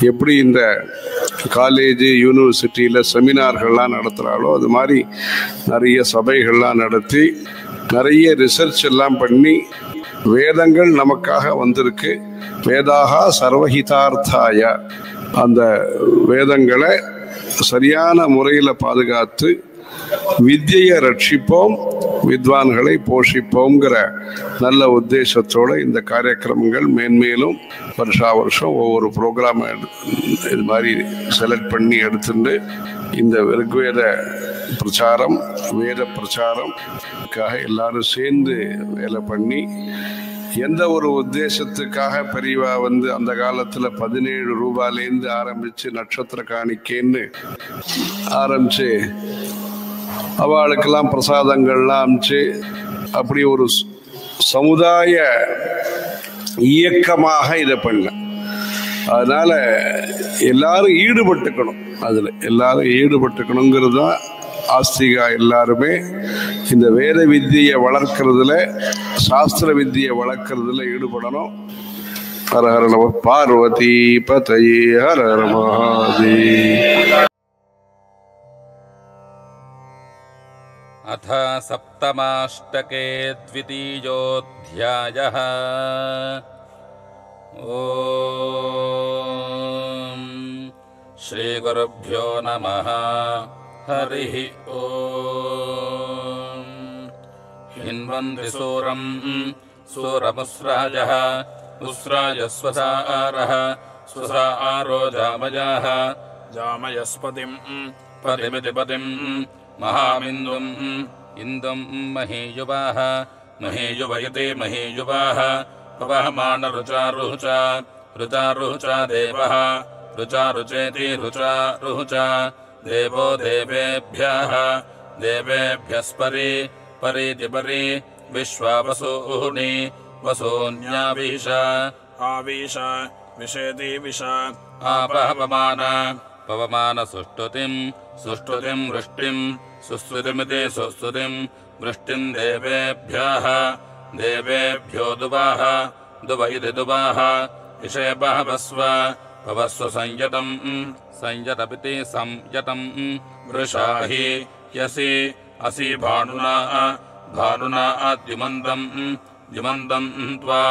எப்படி இந்த காலேஜ் யூனிவர்சிட்டியில் செமினார்கள்லாம் நடத்துகிறாளோ அது மாதிரி நிறைய சபைகள்லாம் நடத்தி நிறைய ரிசர்ச் எல்லாம் பண்ணி வேதங்கள் நமக்காக வந்திருக்கு. வேதாகா சர்வஹிதார்த்தாய, அந்த வேதங்களை சரியான முறையில் பாதுகாத்து வித்யை ரட்சிப்போம், வித்வான்களை போஷிப்போங்கிற நல்ல உத்தேசத்தோடு இந்த காரியக்கிரமங்கள் மேன்மேலும் வருஷா வருஷம் ஒவ்வொரு ப்ரோக்ராம் இது மாதிரி செலக்ட் பண்ணி எடுத்துட்டு இந்த ரிக்வேத பிரச்சாரம் வேத பிரச்சாரம்காக எல்லாரும் சேர்ந்து வேலை பண்ணி எந்த ஒரு உத்தேசத்துக்காக பெரியவா அந்த காலத்தில் 17 ரூபாயிலேருந்து ஆரம்பித்து நட்சத்திர காணிக்கைன்னு ஆரம்பித்து அவளுக்கெல்லாம் பிரசாதங்கள்லாம் அமிச்சு அப்படி ஒரு சமுதாய இயக்கமாக இதை பண்ண. அதனால எல்லாரும் ஈடுபட்டுக்கணும், அதில் எல்லாரும் ஈடுபட்டுக்கணுங்கிறது தான் ஆஸ்திகா எல்லாருமே இந்த வேத வித்தியை வளர்க்கறதுல சாஸ்திர வித்தியை வளர்க்கறதுல ஈடுபடணும். ஹர ஹர நம பார்வதி பதயே ஹர ஹர மகாதேவ. अथ सप्तमाष्टके द्वितीयोऽध्यायः। ॐ श्रीगुरुभ्यो नमः। हरिः ॐ। हिन्वन्ति सूरं सूरमुस्राजः उस्राजस्वसारः स्वसारो जामयाः जामयस्पतिं पतिमिति पतिं महामिन्दुम् इन्दुं महीयुवाः महीयुवयते महीयुवाः पवहमानरुचारुचा रुचारुचा देवः रुचारुचेति रुचारुचा देवो देवेभ्यः देवेभ्यस्परि परीति परि विश्वावसूनि वसून्यावीश आवीश विशेति विश आपहवमान पवमान सुष्टुतिं सुष्टुतिं वृष्टिं सुस्तुतिमिति सुस्तुतिं वृष्टिं देवेभ्यः देवेभ्यो दुवाः दुव इति दुवाः इषे बहवस्व पवस्व संयतं संयतमिति संयतं वृषाहि यसि असि भानुना भानुना द्युमन्तं द्युमन्तं त्वा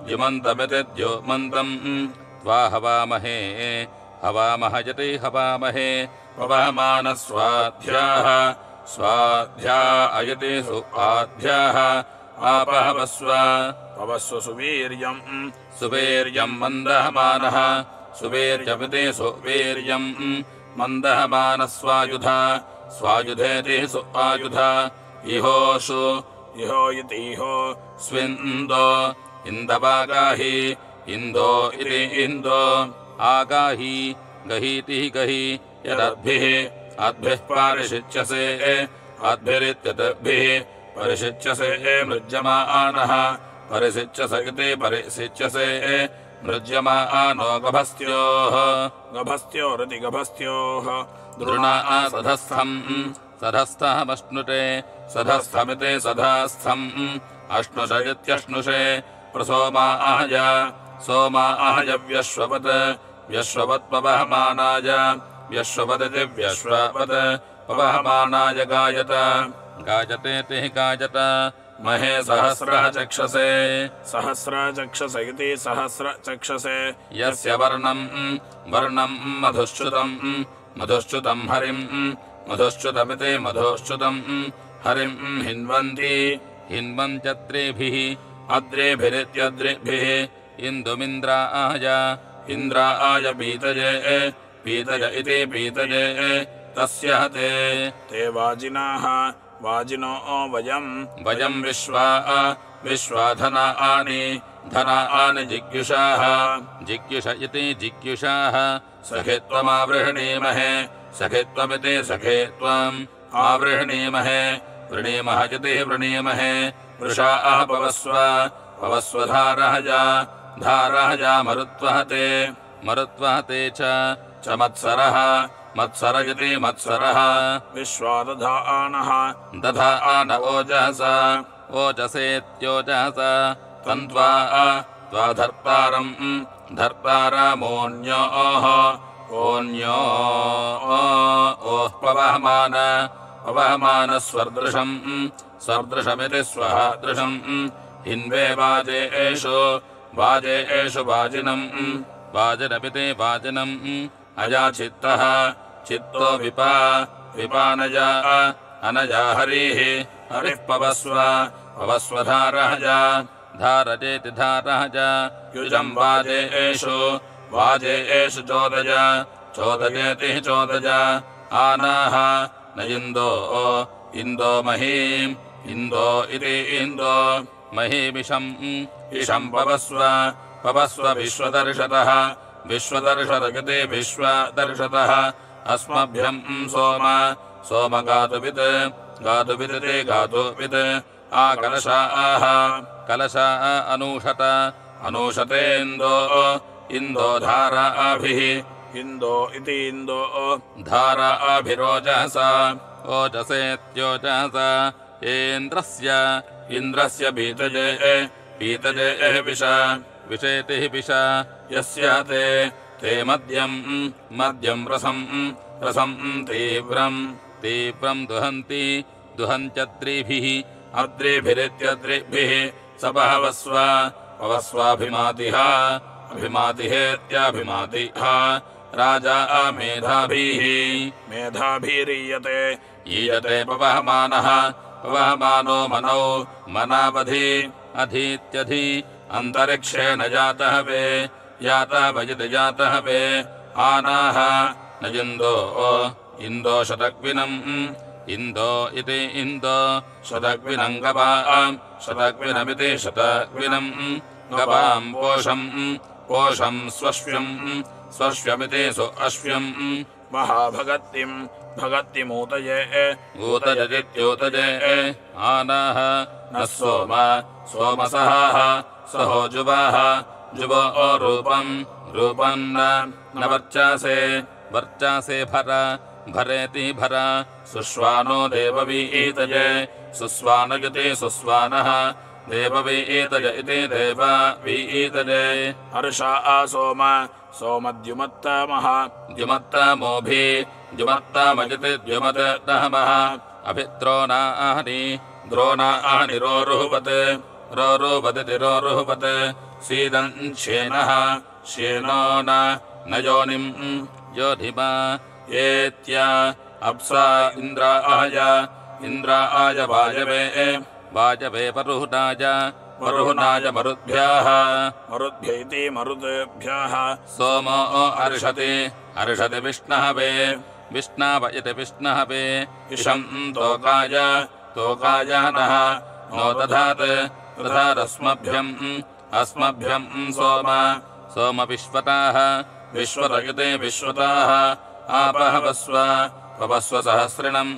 द्युमन्तमिति द्युमन्तं त्वा हवामहे हवामहयति हवामहे पवमानस्वाध्याः स्वाध्या अयति सुआध्याः आपहवस्व पवस्व सुवीर्यं सुवीर्यं मन्दहमानः सुवीर्यमिति सुवीर्यं मन्दहमानस्वायुधा स्वायुधेति सुआयुधा इहोषु इहो इति इहो स्विन्दो इन्दवागाहि इन्दो इति इन्दो आगाहि गहीति गहि यदद्भिः अद्भिः पारिषिच्यसे अद्भिरित्यद्भिः परिषिच्यसे मृज्यमानः परिषिच्यस इति परिषिच्यसे मृज्यमानो गभस्त्योः गभस्त्योरिति गभस्त्योः द्रुणा सधस्थम् सधस्थमश्नुते सधस्थमिति सधस्थम् अश्नुषयत्यश्नुषे प्रसोमाय सोमाय व्यश्ववत् व्यश्ववत्पवहमानाय व्यश्ववदिति व्यश्ववत् पवहमानाय गायत गायतेति गायत महे सहस्रः चक्षसे सहस्रः चक्षस इति सहस्रः चक्षसे यस्य वर्णं वर्णं मधुश्च्युतं मधुश्च्युतं हरिं मधुश्च्युतमिति मधुश्च्युतं हरिं हिन्वन्ति हिन्वन्त्यद्रिभिः अद्रिभिरित्यद्रिभिः इन्दुमिन्द्राय इन्द्राय पीतये पीतय इति पीतये तस्य ते ते वाजिनाः वाजिनो वयं वयं विश्वा विश्वाधनानि धनानि जिज्ञुषाः जिज्ञुष इति जिज्ञुषाः सखित्वमावृह्णीमहे सखित्वमिति सखित्वम् आवृह्णीमहे वृणीमः इति वृणीमहे वृषाः पवस्व पवस्वधारः धारः मरुत्वहते मरुत्वहते च मत्सरः मत्सर इति मत्सरः विश्वादधानः दधान ओजसा ओजसेत्योजसा त्वन्त्वा त्वा धर्तारम् धर्तारमोऽन्योः ओन्यो ओः पवहमान पवहमानस्वर्दृशम् स्वर्दृशमिति स्वदृशम् हिन्वे वाजेषु वाजेषु वाजिनम् वाजिनमिति वाजिनम् अजाचित्तः चित्तो विपा विपानजा अनजा हरिः हरिः पवस्व पवस्वधारहजा धारजेति धारहजा युजम् वाजेषु वाजेषु चोदज चोदजेति चोदजा आनाः न इन्दो इन्दो महीम् इन्दो इति इन्दो महीमिषम् इषम् पवस्व पवस्व विश्वदर्शतः विश्वदर्शतगते विश्वदर्शतः अस्मभ्यम् सोम सोम गातुवित् गातुविदिते गातुवित् आकलशाः कलशा अनूषत अनूषतेन्दो इन्दो धाराभिः इन्दो इति इन्दो धाराभिरोजसा ओजसेत्योजसा इन्द्रस्य इन्द्रस्य पीतजे पीतजे विष विषेतिः विष यस्य ते ते मद्यम् मद्यम् रसम् रसम् तीव्रम् तीव्रम् दुहन्ति दुहन्त्यद्रिभिः अद्रिभिरित्यद्रिभिः स बहवस्व पवस्वाभिमातिः अभिमातिहेत्याभिमातिः राजा मेधाभिः मेधाभिरीयते ईयते पवहमानः पवहमानो मनौ मनावधि अधीत्यधि अन्तरिक्षेण जातः वे यातः भजति जातः वे आनाः न इन्दो इन्दो शतग्विनम् इन्दो इति इन्दो शतग्विनम् गवाम् शतग्विनमिति शतग्विनम् गवाम् पोषम् पोषम् स्वश्व्यम् स्वश्व्यमिति सुअश्व्यम् महाभगत्तिम् भगत्तिमूतये ऊतजदित्यूतजे आनाः न सोम सोमसहाः सहो जुवाः जुवो रूपम् रूपम् न वर्चासे वर्चासे भर भरेति भर सुश्वानो देववीतजे सुस्वानगति सुस्वानः देववीतज इति देववीतजे हर्षा सोम सोमद्युमत्तमः द्युमत्तमोभि द्युमत्तमजिति द्युमत्तमः अभिद्रोणानि द्रोणानि रोरुहवत् रोरुहवदिति रोरुहवत् सीदञ्छेनः श्येनो न योनिम् योधिमा एत्या अप्सा इन्द्राय इन्द्राय वायवे वायवे वरुणाय वरुणाय मरुद्भ्यः मरुद्भ्य इति मरुद्भ्यः सोमो अर्षति अर्षति विष्णवे विष्णव इति विष्णवे इषम् तोकाय तोकाय नः नो दधात् दधादस्मभ्यम् अस्मभ्यम् सोम सोम विश्वताः विश्वत इति विश्वताः आपहवस्व पवस्व सहस्रिणम्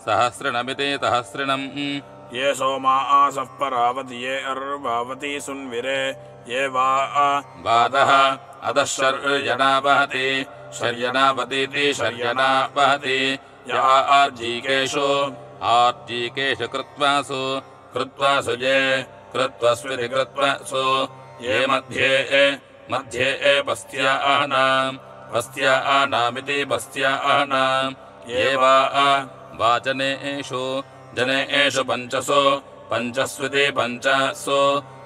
सहस्रिणमिति सहस्रिणम् ये सोमा आसः परावति ये अर्वावती सुन्विरे ये वा वादः अधः शर्यना वहति शर्यनावतीति शर्यना वहति या आर्जीकेषु आर्जीकेषु कृत्वासु कृत्वासु ये कृत्वस्विति कृत्वासु ये मध्ये मध्ये पस्त्यानाम् पस्त्यानामिति पस्त्यानाम् ये वा वाजनेषु जनेषु पञ्चसु पञ्चस्विति पञ्चसु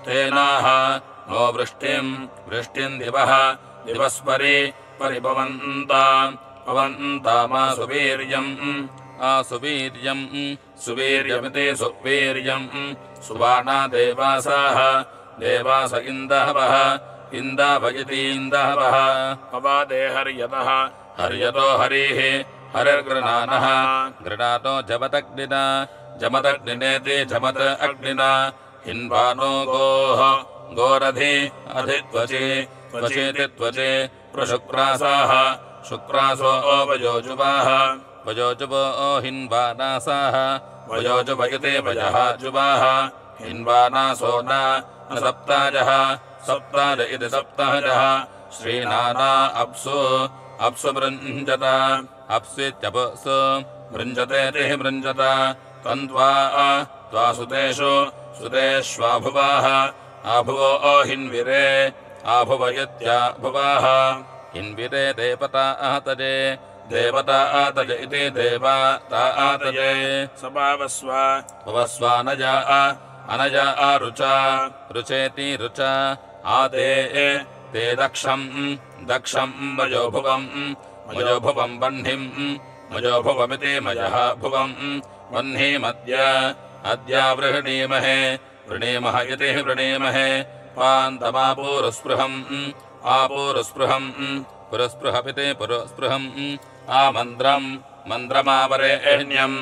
तेनाः नो वृष्टिम् वृष्टिम् दिवः दिवस्परि परिपवन्ताम् पवन्तामासुवीर्यम् आसुवीर्यम् सुवीर्यमिति सुवीर्यम् सुवाना देवासाः देवास इन्दवः इन्दव इति इन्दवः पवादे हर्यतः हर्यतो हरिः हरिर्गृणानः गृणातो जमदग्निना जमदग्निनेति जमद अग्निना हिन्वानो गोः गोरधि अधित्वचि त्वचेति त्वचे प्रशुक्रासाः शुक्रासो वयोजुवाः वयोजुवो हिन्वानासाः वयोजुव इति वयः जुवाः हिन्वानासो न सप्ताजः सप्ताज इति सप्ताजः श्रीनाना अप्सु अप्सु वृञ्जत अप्स्वित्यपसु वृञ्जतेति वृञ्जत तन्त्वा त्वा सुतेषु सुतेष्वाभुवाः आभुवो हिन्विरे आभुवयत्या भुवाः हिन्विरे देवता आतजे देवता आतज इति देवता आतजे सभावस्व भवस्वानजा अनजा रुचा रुचेति रुचा आते ते दक्षम् दक्षम् मजोभुवम् मजोभुवम् वह्निम् मजोभुवमिति मजः भुवम् वह्निमद्य अद्या वृह्णीमहे वृणीमः इति वृणीमहे पान्तमापूरुस्पृहम् आपूरुस्पृहम् पुरस्पृहमिति पुरस्पृहम् आमन्द्रम् मन्द्रमावरेण्यम्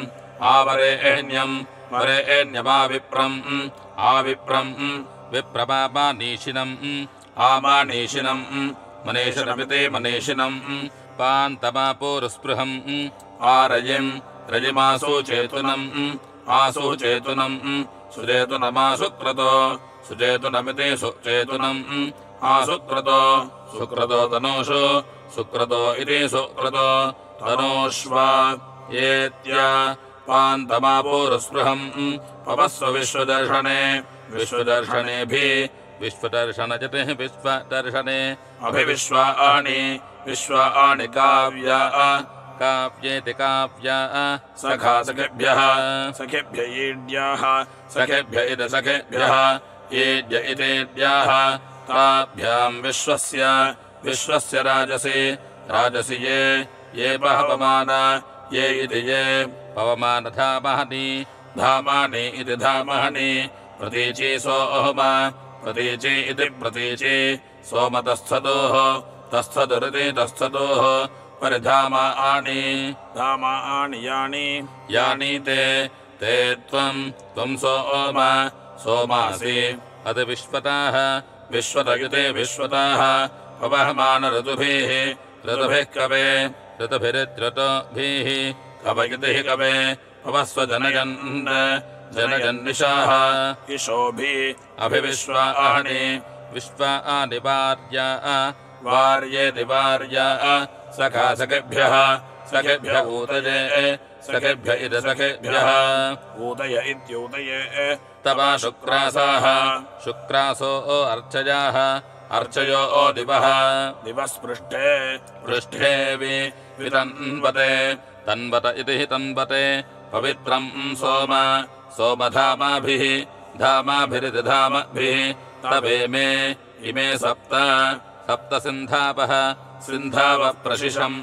आवरेण्यम् वरेण्यमाविप्रम् आविप्रम् विप्रमानीशिनम् आमानीशिनम् मनीषिनमिति मनीषिनम् पान्तमापूरुस्पृहम् आरयिम् रजिमासूचेतुनम् आसूचेतुनम् सुचेतुनमासुक्रतो सुचेतुनमिति सुचेतुनम् आसुक्रतो सुक्रतो तनूषु सुक्रतो इति सुक्रतो तनूष्वा येत्या पान्तमापूरुस्पृहम् पवस्व विश्वदर्शने विश्वदर्शनेभिः विश्वदर्शनजतिः विश्वदर्शने अभिविश्वानि विश्वानि काव्या काव्येति काव्या सखा सखेभ्यः सखेभ्य ईड्याः सखेभ्य इति सखेभ्यः ईड्य इतेद्याः ताभ्याम् विश्वस्य राजसि राजसि ये पवमाना ये इति ये पवमानधामानि धामानि इति धामानि प्रतीची सोमा प्रतीची इति प्रतीची सोमतस्थतोः तस्थतुरिति तस्थतोः परिधामानि धामानि यानि यानि ते त्वम् सोमा सोमासि अति विश्वताः विश्वत इति विश्वताः पवहमान ऋतुभिः कवे ऋतुभिरित्रतुभिः कव इति कवे पवस्व जनजन्निशाः इषोभिः अभिविश्वानि विश्वानि वार्या वार्येति वार्या सखा सखेभ्यः सखेभ्य ऊतये सखेभ्य इति सखेभ्यः ऊतय इत्यूतये तवा शुक्रासाः शुक्रासो अर्चयाः अर्चयो दिवः दिवस्पृष्ठे पृष्ठे वितन्वते तन्वत इति तन्वते पवित्रम् सोम सोमधामाभिः धामाभिरिति धामभिः तवेमे इमे सप्त सिन्धावः सिन्धावः प्रशिशम्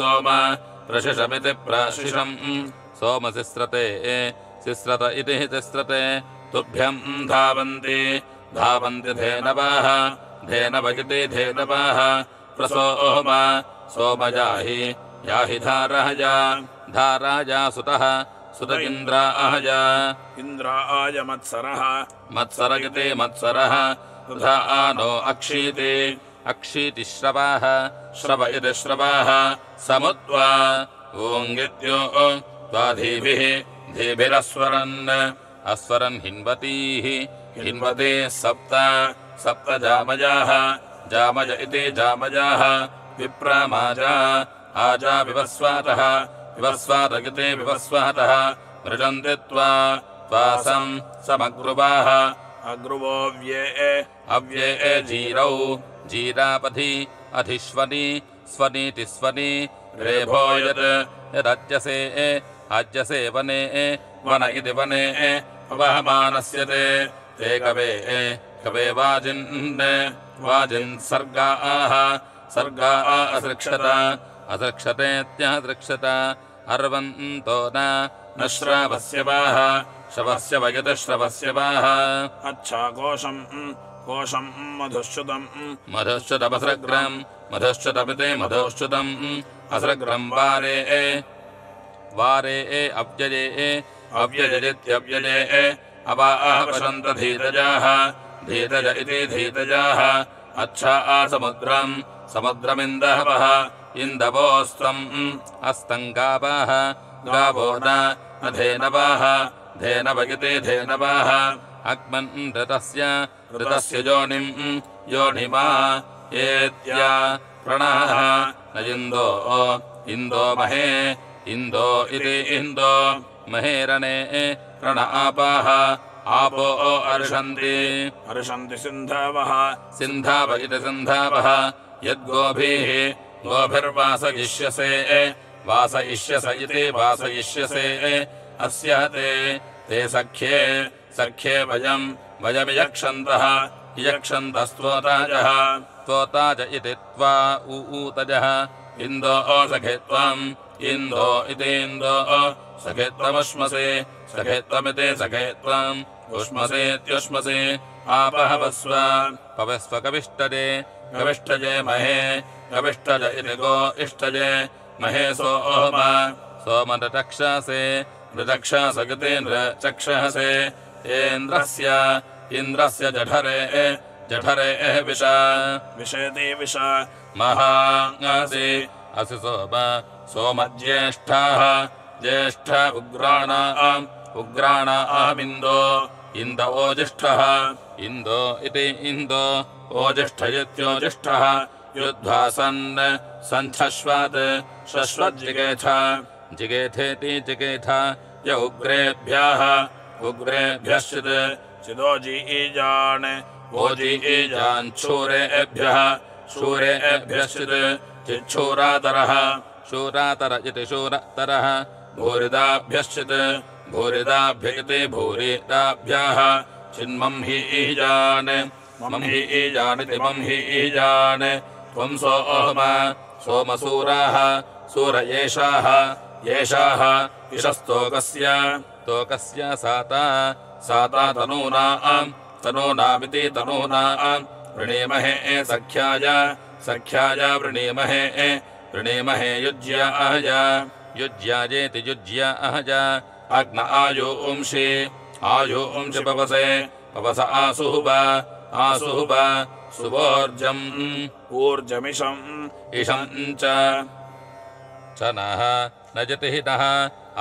सोम प्रशिशमिति प्रशिशम् सोमसिस्रते सिस्रत इति तिस्रते तुभ्यम् धावन्ति धावन्ति धेनवाः धेनव इति धेनवाः प्रसोम सोमजाहि याहि धाराजा सुतः सुत इन्द्राय इन्द्राय मत्सरः मत्सर इति मत्सरः वृथा नो अक्षीति अक्षीति श्रवाः श्रव इति श्रवाः समुत्वा ॐगित्यो त्वाधीभिः धीभिरस्वरन् अस्वरन् हिन्वतीः हिन्वतीः सप्त जामजाः जामज इति जामजाः विप्रामाजा आजा विवस्वातः विवस्वात इति विवस्वातः मृजन्ति त्वासम् समग्रुवाः अव्ये जीरौ जीरापधि अधिश्वनि स्वनीति स्वनि रेभो यदज्यसे अज्यसे वने वन इति वने वहमानस्य ते कवे वाजिन् सर्गा असृक्षत असृक्षतेत्यसृक्षत अर्वन्तो न श्रावस्यवाः श्रवस्य वयति श्रवस्यवाः अच्छा कोशम् मधुश्च्युतमसृग्रम् मधुश्च्युतमिति मधुश्च्युतम् असृग्रम् वारे अव्ययेत्यव्यये अवाहवशन्त धीतजाः धीतज इति धीतजाः अच्छा समुद्रमिन्दवः इन्दवोऽस्तम् अस्तम् गावाः गावो न धेनवाः धेनव इति धेनवाः अग्मन् ऋतस्य योनिमा एत्या प्रणाः न इन्दो महे इन्दो इति इन्दो महेरणे रण आपो अर्षन्ति अर्षन्ति सिन्धवः सिन्धाव इति सिन्धावः यद्गोभिः गोभिर्वासयिष्यसे वासयिष्यस इति वासयिष्यसे अस्य ते सख्ये सख्ये वयमियक्षन्तः इयक्षन्तस्त्वोताजः त्वोताज इति त्वा ऊतजः इन्दो सखेत्वम् इन्दो इति इन्दो सखेत्वमुष्मसे सखेत्वमिति सखेत्वम् उष्मसेत्युष्मसे आपहवस्व पवस्व कविष्टजे कविष्टजे महे कविष्टज इति गो इष्टजे महे सोम सोमनचक्षसे नृचक्षसगते नृचक्षसे इन्द्रस्य जठरे विषेति विष महासि असि सोमज्येष्ठाः ज्येष्ठ उग्राणामिन्दो इन्द ओजिष्ठः इन्दो इति इन्दो ओजिष्ठ इत्योजिष्ठः युद्धासन् सन्धश्वात् शश्वज्जिगेथ जिगेथेति जिगेथ य उग्रेभ्यश्चित् चिदोजीजान् ओजीजान् शूरेभ्यश्चित् चिच्छूरातरः शूरातर इति शूरतरः भूरिदाभ्यश्चित् भूरिदाभ्यगिति भूरिदाभ्यः चिन्मंहीजान् मंहीजानिति मंहीजान् त्वं सोमसूराः सूर येषाः इषस्तोकस्य साता तनूनामिति तनूनाम् वृणीमहे सख्याय वृणीमहे युज्याजेति युज्याय अग्न आयुंषि पवस आसुहुव सुवोर्जम् ऊर्जमिषम् इषं च नः न जतिहितः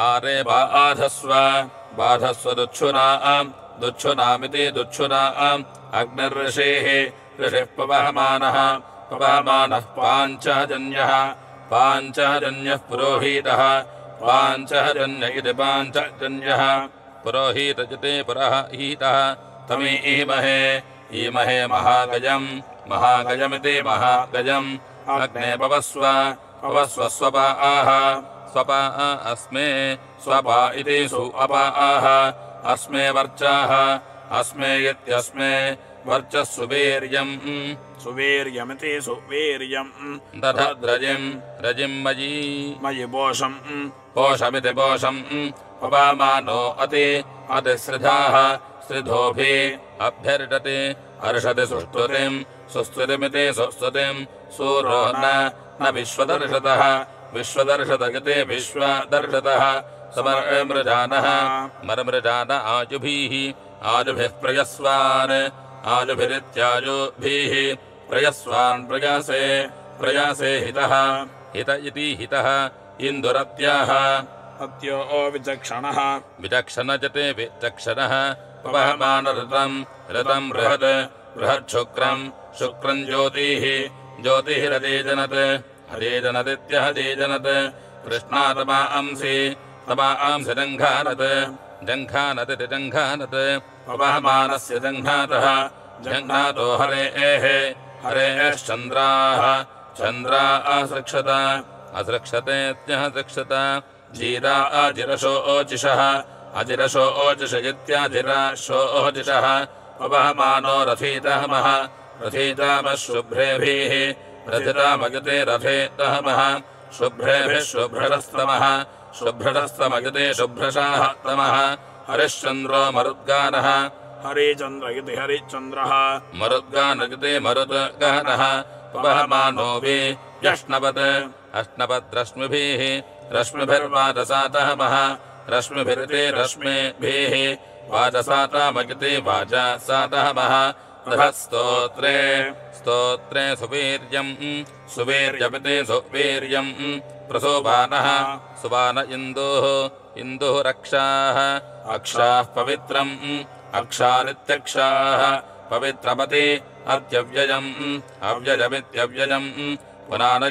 आरे बाधस्व दुच्छुनामिति दुच्छुनाम् अग्निर्ऋषेः पवहमानः पाञ्चजन्यः पुरोहितः पाञ्चजन्य इति पाञ्चजन्यः पुरोहितजते पुरोहितः ईमहे महागजमिति महागजम् अग्ने पवस्व स्वपा अस्मे स्वपा इति सुअपाः अस्मे वर्चाः अस्मे इत्यस्मे वर्चः सुवीर्यमिति सुवीर्यम् रजिम् मयि पोषमिति पोषम् पवामानो अतिसृधाः स्त्रिधोभिः अभ्यर्षति अर्षति सुस्तुतिमिति सुस्तुतिम् सूरो न विश्वदर्शतः इति विश्वदर्शतः समरमृजानः मरमृजान आजुभिः आजुभिरित्याजुभिः प्रयस्वान् प्रयासे हितः हित इति हितः इन्दुरत्याः अत्यो विचक्षणः विचक्षणजते विचक्षणः पवहमानरतम् बृहच्छुक्रम् ज्योतिरदेजनत् हदेजनदित्यहदेजनत् कृष्णातमा अंसि जङ्घानत् पवहमानस्य जङ्घातः जङ्घातो हरेश्चन्द्राः चन्द्रा असृक्षतेत्यसृक्षत जीरा अजिरशो ओचिषः अजिरशो ओचिष इत्याजिराशो ओचिषः पवहमानो रथीतहमः शुभ्रेभिः रथितामगते रथेतहमः शुभ्रेभिः शुभ्रस्तमः शुभ्रस्तमगते शुभ्रशाः तमः हरिश्चन्द्रो मरुद्गानः हरिचन्द्र इति हरिश्चन्द्रः मरुद्गानगते मरुद्गानः पवहमानो व्यश्नवत् अश्नवद्रश्मिभिः रश्मिभिर्वाजसातहमः रश्मिभिरिति रश्मिभिः वाजसातामगते वाजसातहमः स्तोत्रे सुवीर्यमिति सुवीर्यम् प्रसोपानः सुपान इन्दुः रक्षाः अक्षाः पवित्रम् अक्षानित्यक्षाः पवित्रमति अत्यव्ययम् अव्ययमित्यव्ययम् पुनान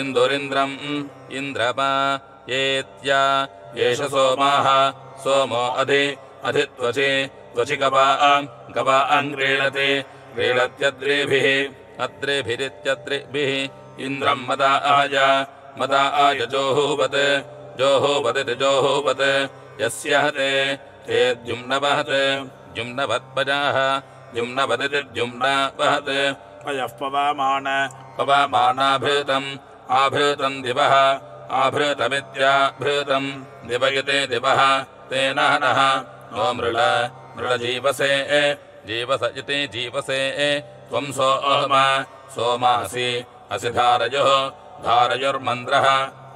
इन्दुरिन्द्रम् इन्द्रमा येत्या एष सोमाः सोमो अधित्वचि त्वचि गवान् क्रीडति क्रीडत्यद्रिभिः अद्रिभिरित्यद्रिभिः इन्द्रम् मदाय जोहूवत् जोहूवदिति जोहूवत् यस्य ते द्युम्नवहत् द्युम्नवत्पजाः द्युम्नवदिति द्युम्नवहत् पयः पवामानाभृतम् आभृतम् दिवः आभृतमित्याभृतम् दिवयते दिवः तेन नः नो मृळजीवसे जीवस इति जीवसे त्वम् सोमासि असि धारयोर्मन्द्रः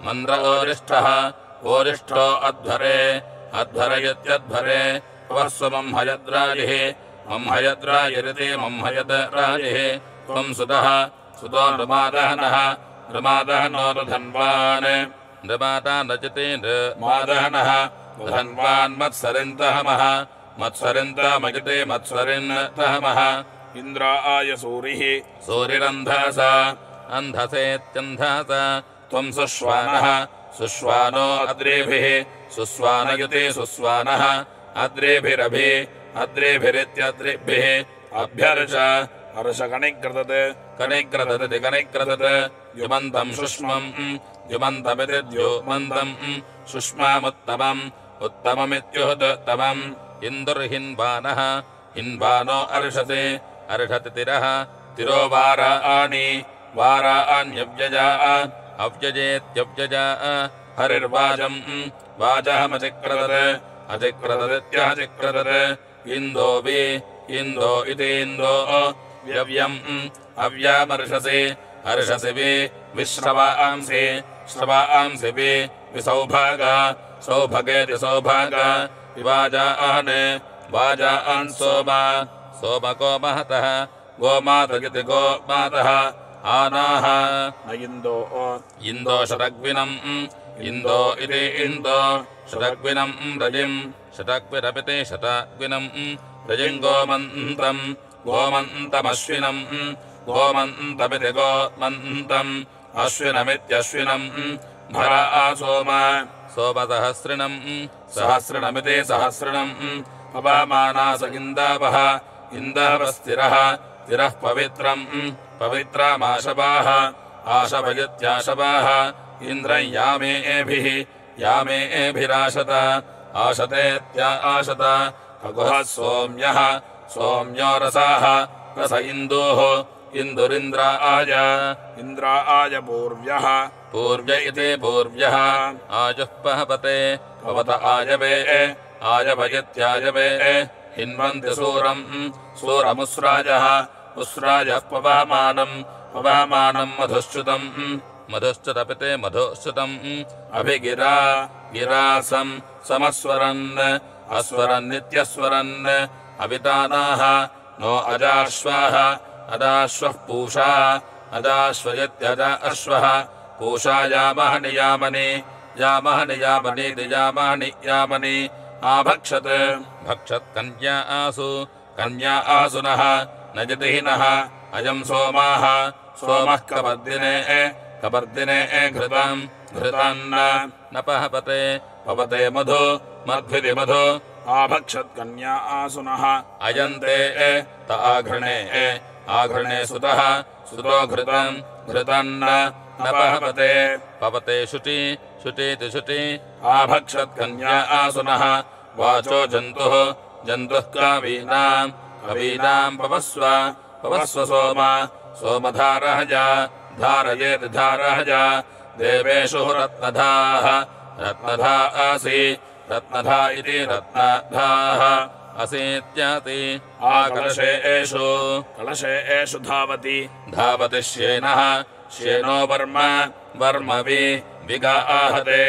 मन्द्र ओरिष्ठः ओरिष्ठो अध्वरे इत्यध्वरे पवस्वमम् हयद्राजिः मह्यद्रायरिति मह्यद्राजिः त्वम् सुतः सुतो नृमादहनः नृमादहनो रधन्वान् नृमादानजति नृमादहनः रधन्वान्मत्सरिन्तहमः मत्सरिन्तमगिते मत्सरिन्तहमः इन्द्राय सूरिः सूरिरन्धसा अन्धसेत्यन्धस त्वम् सुश्वानः सुश्वानो अद्रेभिः सुस्वानयते सुस्वानः अद्रेभिरित्यद्रेभिः अभ्यर्च कनिक्रदति कनिक्रदत् द्युमन्तम् शुष्मम् द्युमन्तमिति द्युमन्तम् शुष्मामुत्तमम् उत्तममित्युहुतमम् इन्दुर्हिन्वानः हिन्वानो अर्षति अर्षति तिरो वाराण्यव्यजा अव्यजेत्यव्यजा हरिर्वाजम् वाजहमचिक्रदत् अचिक्रददित्यचिक्रदत् इन्दो इति इन्दो व्यव्यम् अव्यामर्षसि हर्षसि विश्रवांसि श्रवांसि विसौभागेति सौभागा वाजान् सोमको महतः गोमातगिति गोमातः आनाः इन्दो शतग्विनम् इन्दो इति इन्दो शतग्विनम् रजिम् शतग्विरपिति शतग्विनम् रजिम् गोमन्तमश्विनम् गोमन्तमिति गोमन्तम् अश्विनमित्यश्विनम् भरा सोमसहस्रिणम् सहस्रिणमिति सहस्रिणम् पवमानास इन्दावः इन्दवस्तिरः तिरः पवित्रम् पवित्रमाशवाः आशवयत्याशवाः इन्द्रम् यामेभिराशत आशतेत्याशत अगुहः सोम्यः सोम्यो रसाः रस इन्दोः इन्द्राय पूर्व्यः पूर्व्य इति पूर्व्यः आजुः पवत आयवे आयवयत्यायवे हिन्वन्ति सूरमुस्राजः उस्राजः पवमानम् मधुश्च्युतपिते मधुश्च्युतम् गिरासम् समस्वरन् अस्वरन्नित्यस्वरन् अवितानाः नो अजाश्वाः अदाश्वः पूषा अदाश्वयत्यजा अश्वः पूषा यामनि भक्षत् कन्या आसुनः न जतिहिनः अयम् सोमः कपर्दिने घृतम् न पवते मध्विति मधु आभक्षत् कन्या आसुनः अयन्ते त आघृणे सुतो घृतम् न पवते शुचीति शुचि आभक्षत् कन्या आसुनः वाचो जन्तुः कवीनाम् पवस्व सोमधारः धारयेति धारः देवेषु रत्नधा आसि रत्नधा इति रत्नधाः असीत्याति कलशेषु धावति श्येनो वर्म विगाहते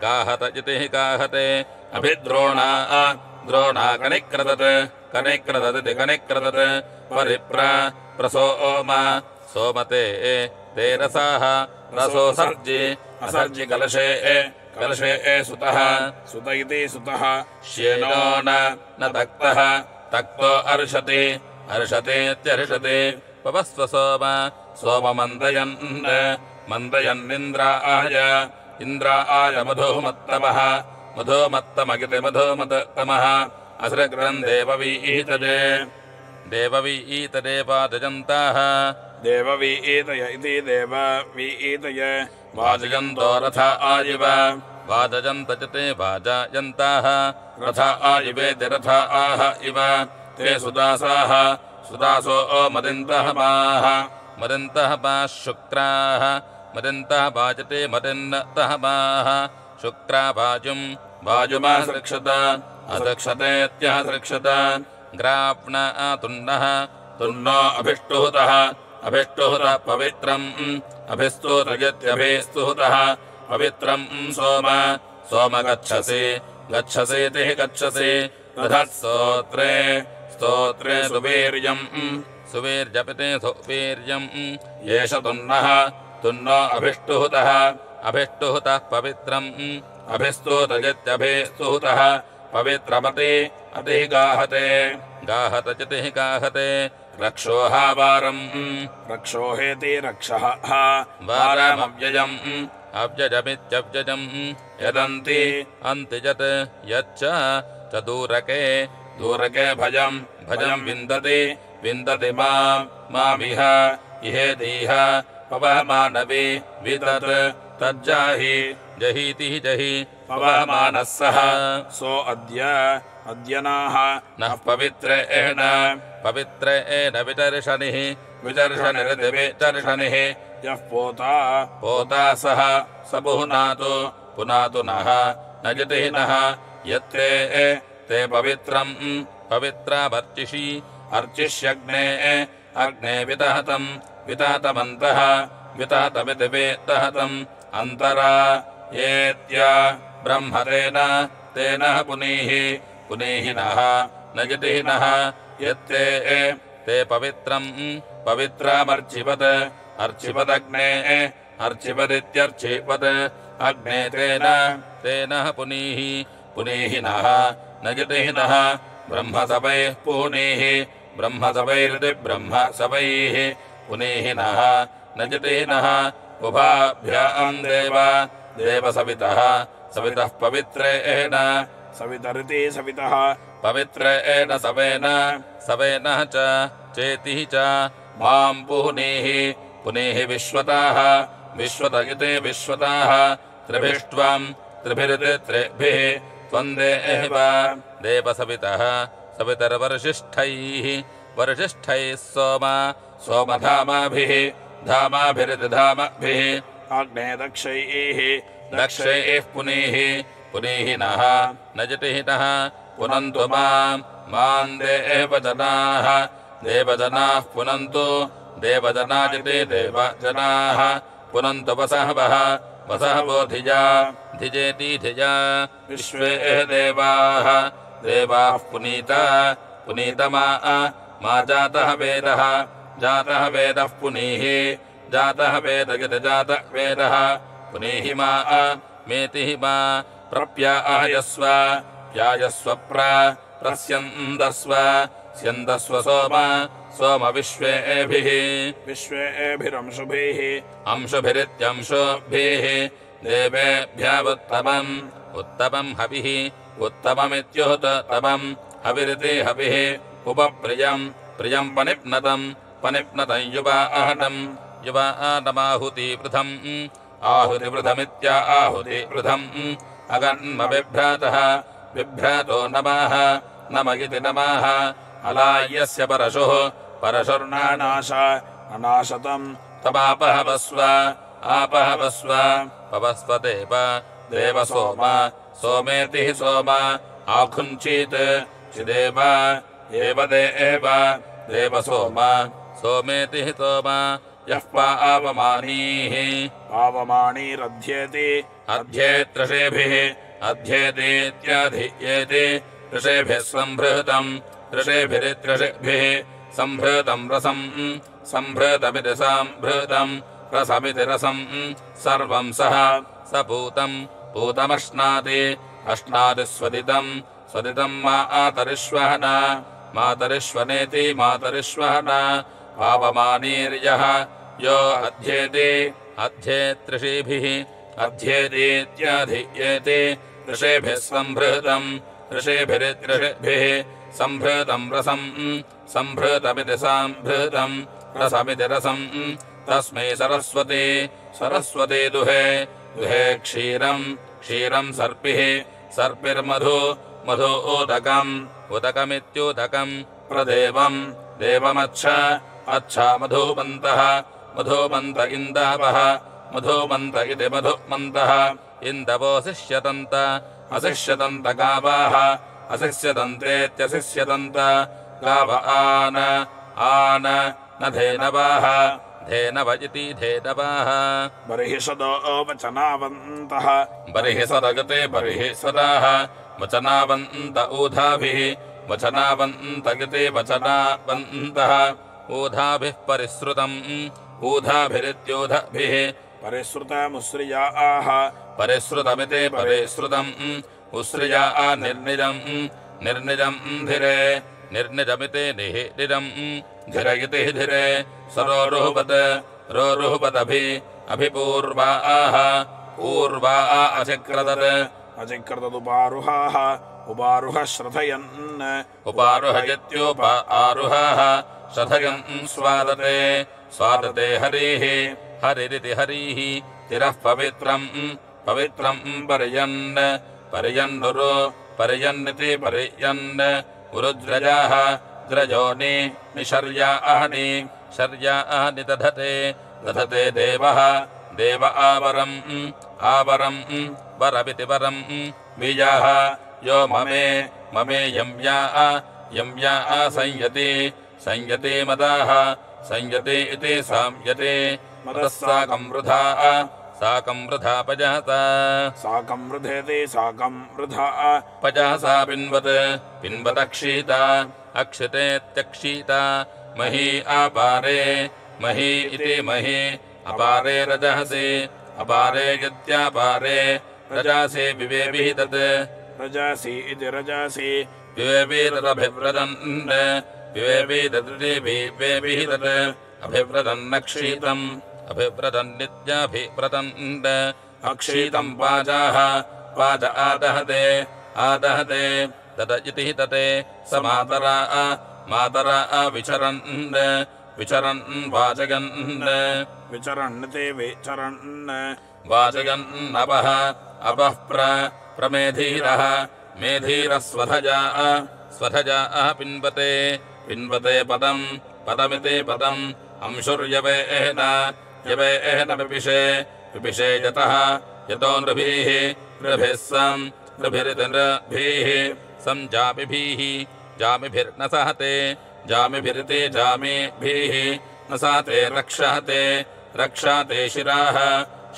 गाहत इति गाहते द्रोणा कनिक्रदति कनिक्रदत् प्रसोम सोमते ते रसाः रसोऽसर्जि कलशे सुतः सुत इति सुतः श्येनो न तक्तः तक्तो अर्षतीत्यर्षति पवस्व सोममन्दयन्निन्द्राय मधुमत्तमः मधुमत्तमगिति मधुमत्तमः असृग्रम् देववीतजे देववीतजे वाजयन्ताः देववीतय इति देववीतय वाजयन्तो रथ आयुव वाजयन्त च ते वाजायन्ताः रथ आयुवेति रथ आह इव ते सुदासाः सुदासो मदिन्तः माः मदिन्तः माः शुक्राः मदिन्तः वाजते मदिन्तः माः शुक्रा वाजुम् वाजुमसृक्षत असृक्षतेत्यसृक्षत ग्राव्ण तुन्नः तुन्नो अभिष्टुहुतः अभिष्टुहुतः पवित्रम् अभिस्तुतयत्यभिस्तुहुतः पवित्रम् सोम सोम गच्छसि गच्छसीति गच्छसि रथस्तोत्रे स्तोत्रे सुवीर्यम् सुवीर्यपिते सुवीर्यम् एष तुन्नः तुन्नो अभिष्टुहुतः अभिष्टुहुतः पवित्रम् अभिस्तुतयत्यभिस्तुहुतः पवित्रमति अतिः गाहते गाहत चितिः गाहते रक्षोहावारम् रक्षोहेति रक्षः वारमव्ययम् अव्यजमित्यव्यजम् यदन्ति अन्ति यत् यच्च च दूरके दूरके भजम् भजम् विन्दति विन्दति मामिह इहेतीह पवमानवि वितत् तज्जाहि जहीति जहि पवमानः सः सो अद्य नाः नः पवित्रेण पवित्रेण विदर्शनिः विदर्शनिर्दिविदर्शनिः यः पोता पोता सः स पुनातु पुनातु नः न जितिः नः यत्ते ते पवित्रम् पवित्रावर्चिषि अर्चिष्यग्ने अग्ने विदहतम् विदहतमन्तः विदहतमिति विदहतम् अन्तरा येत्या ब्रह्मतेन तेन पुनीः पुनीः नः न जितिः नः यत्ते ते पवित्रम् पवित्रामर्चिवत् अर्चिवदग्ने अर्चिवदित्यर्चिवत् अग्ने तेन तेन पुनीः पुनीः नः न जितिः नः ब्रह्मसवैः पुनीः ब्रह्मसवैरिति ब्रह्मसवैः पुनीः नः न जितिः नः उभाभ्याम् देवसवितः सवितः पवित्रेण सवितरिति सवितः पवित्रेण सवेन सवेनः च चेतिः च माम् पुनीः पुनीः विश्वताः विश्वत इति विश्वताः त्रिभिष्ट्वम् त्रिभिरिति त्रिभिः त्वम् देव देवसवितः सवितर्वर्षिष्ठैः वर्षिष्ठैः सोम सोमधामाभिः धामाभिरिति धामभिः अग्ने दक्षैः दक्षैः पुनीः पुनीः नः न जितिः नः पुनन्तु माम् देवजनाः देवजनाः पुनन्तु देवजनाजिति देवजनाः पुनन्तु वसहवः वसहवो धिजा धिजेति धिजा विश्वे देवाः देवाः पुनीता पुनीतमा मा जातः वेदः जातः वेदः पुनीः जातः वेद यत् जातः वेदः पुनीः मा मेतिः मा प्रप्यायस्व प्यायस्व प्रस्यन्दस्व स्यन्दस्व सोम सोम विश्वेभिः विश्वेभिरंशुभिः अंशुभिरित्यंशुभिः देवेभ्यवुत्तमम् उत्तमम् हविः उत्तममित्युत्तमम् हविरिति हविः उपप्रियम् प्रियम् पनिप्नतम् पनिप्नतम् युवाहनम् युवानमाहुतिवृथम् आहुतिवृथमित्या आहुतिवृथम् अगन्म बिभ्रातः बिभ्रातो नमः नम इति नमः अलाय्यस्य परशुः परशुर्नानाश अनाशतम् तमापहवस्व आपहवस्व पवस्वदेव देव सोम सोमेतिः सोम आखुञ्चीत् चिदेव एव देव सोम सोमेतिः सोम यः पावमानीः पावमानीरध्येति अध्येत्रषेभिः अध्येतेत्यधियेति ऋषेभिः सम्भृतम् ऋषेभिरित्रषेभिः सम्भृतम् रसम् सम्भृतमिति सम्भृतम् रसमिति रसम् सर्वम् सः स पूतम् पूतमश्नाति अश्नाति स्वदितम् स्वदितम् मातरिष्वहन मातरिष्वनेति मातरिष्वहन पावमानीर्यः यो अध्येति अध्येत्ऋषेभिः अध्येतीत्यधियेति ऋषेभिः सम्भृतम् ऋषिभिरित्यषिभिः सम्भृतं रसम् सम्भृतमिति साम्भृतं रसमिति रसम् तस्मै सरस्वती सरस्वती दुहे दुहे क्षीरम् क्षीरम् सर्पिः सर्पिर्मधु मधु ऊदकम् उदकमित्यूदकम् प्रदेवम् देवमच्छ अच्छा मधुमन्तः मधुमन्त इन्दावः मधुमन्त इति मधुमन्तः इन्दवोऽशिष्यतन्त अशिष्यतन्त गावाः अशिष्यतन्तेत्यशिष्यतन्त गाव आन आन न धेनवाः धेनव इति धेनवाः बर्हिषदो वचनावन्तः बर्हिषदगते बर्हिषदाः वचनावन्त ऊधाभिः वचनावन्त गते वचनावन्तः ऊधाभिः परिसृतम् ऊधाभिरित्यूधाभिः परिसृतमुश्रियाः परिसृतमिति परिसृतम् उश्रिया निर्निजम् निर्निजम् धिरे निर्निजमिति निहिनिजम् धिर इति धिरे सरोरुहवत् रोरुहवदभि अभिपूर्वाः पूर्वा अचिक्रदत् अचिक्रदुपारुहाः उपारुह श्रथयन् उपारुह इत्युप आरुहाः श्रथयन् स्वादते स्वादते हरिः हरिरिति हरिः तिरः पवित्रम् पवित्रम् पर्यन् पर्यन्नुरु पर्यन्निति पर्यन् उरुद्रजाः द्रजोनि निशर्यानि शर्यानि दधते दधते देवः देव आवरम् आवरम् वरमिति वरम् बीजाः यो ममे ममे यम्या संयति संयति मदाः संयति इति साम्यते मदः साकं वृथा पजहता साकं वृधेति साकं वृथा पजहसा पिन्वतक्षीता अक्षितेत्यक्षीता मही अपारे मही इति मही अपारे रजहसि अपारे यत्यापारे रजासि विवेभिः तत् रजासि इति रजासि विवेभिरभिव्रतन् विवेभिः तत् अभिव्रतन्नक्षीतम् अभिव्रतन्नित्याभिव्रतन् अक्षीतम् वाजाः वाज आदहते आदहते तद इति तते स मातरा विचरन् विचरन् वाचयन् विचरन्ते विचरन् वाचयन् अपः प्रमेधीरः मेधीरः स्वधजा पिन्वते पिन्वते पदम् पदमिति पदम् अंशुर्यवेन यवेन पिपिषे यतः यतो नृभिः नृभिः नृभिरितिनृभिः संजामिभिः जामिभिर्न सहते जामिभिरिति जामिभिः न सहते रक्षहते रक्षाते शिराः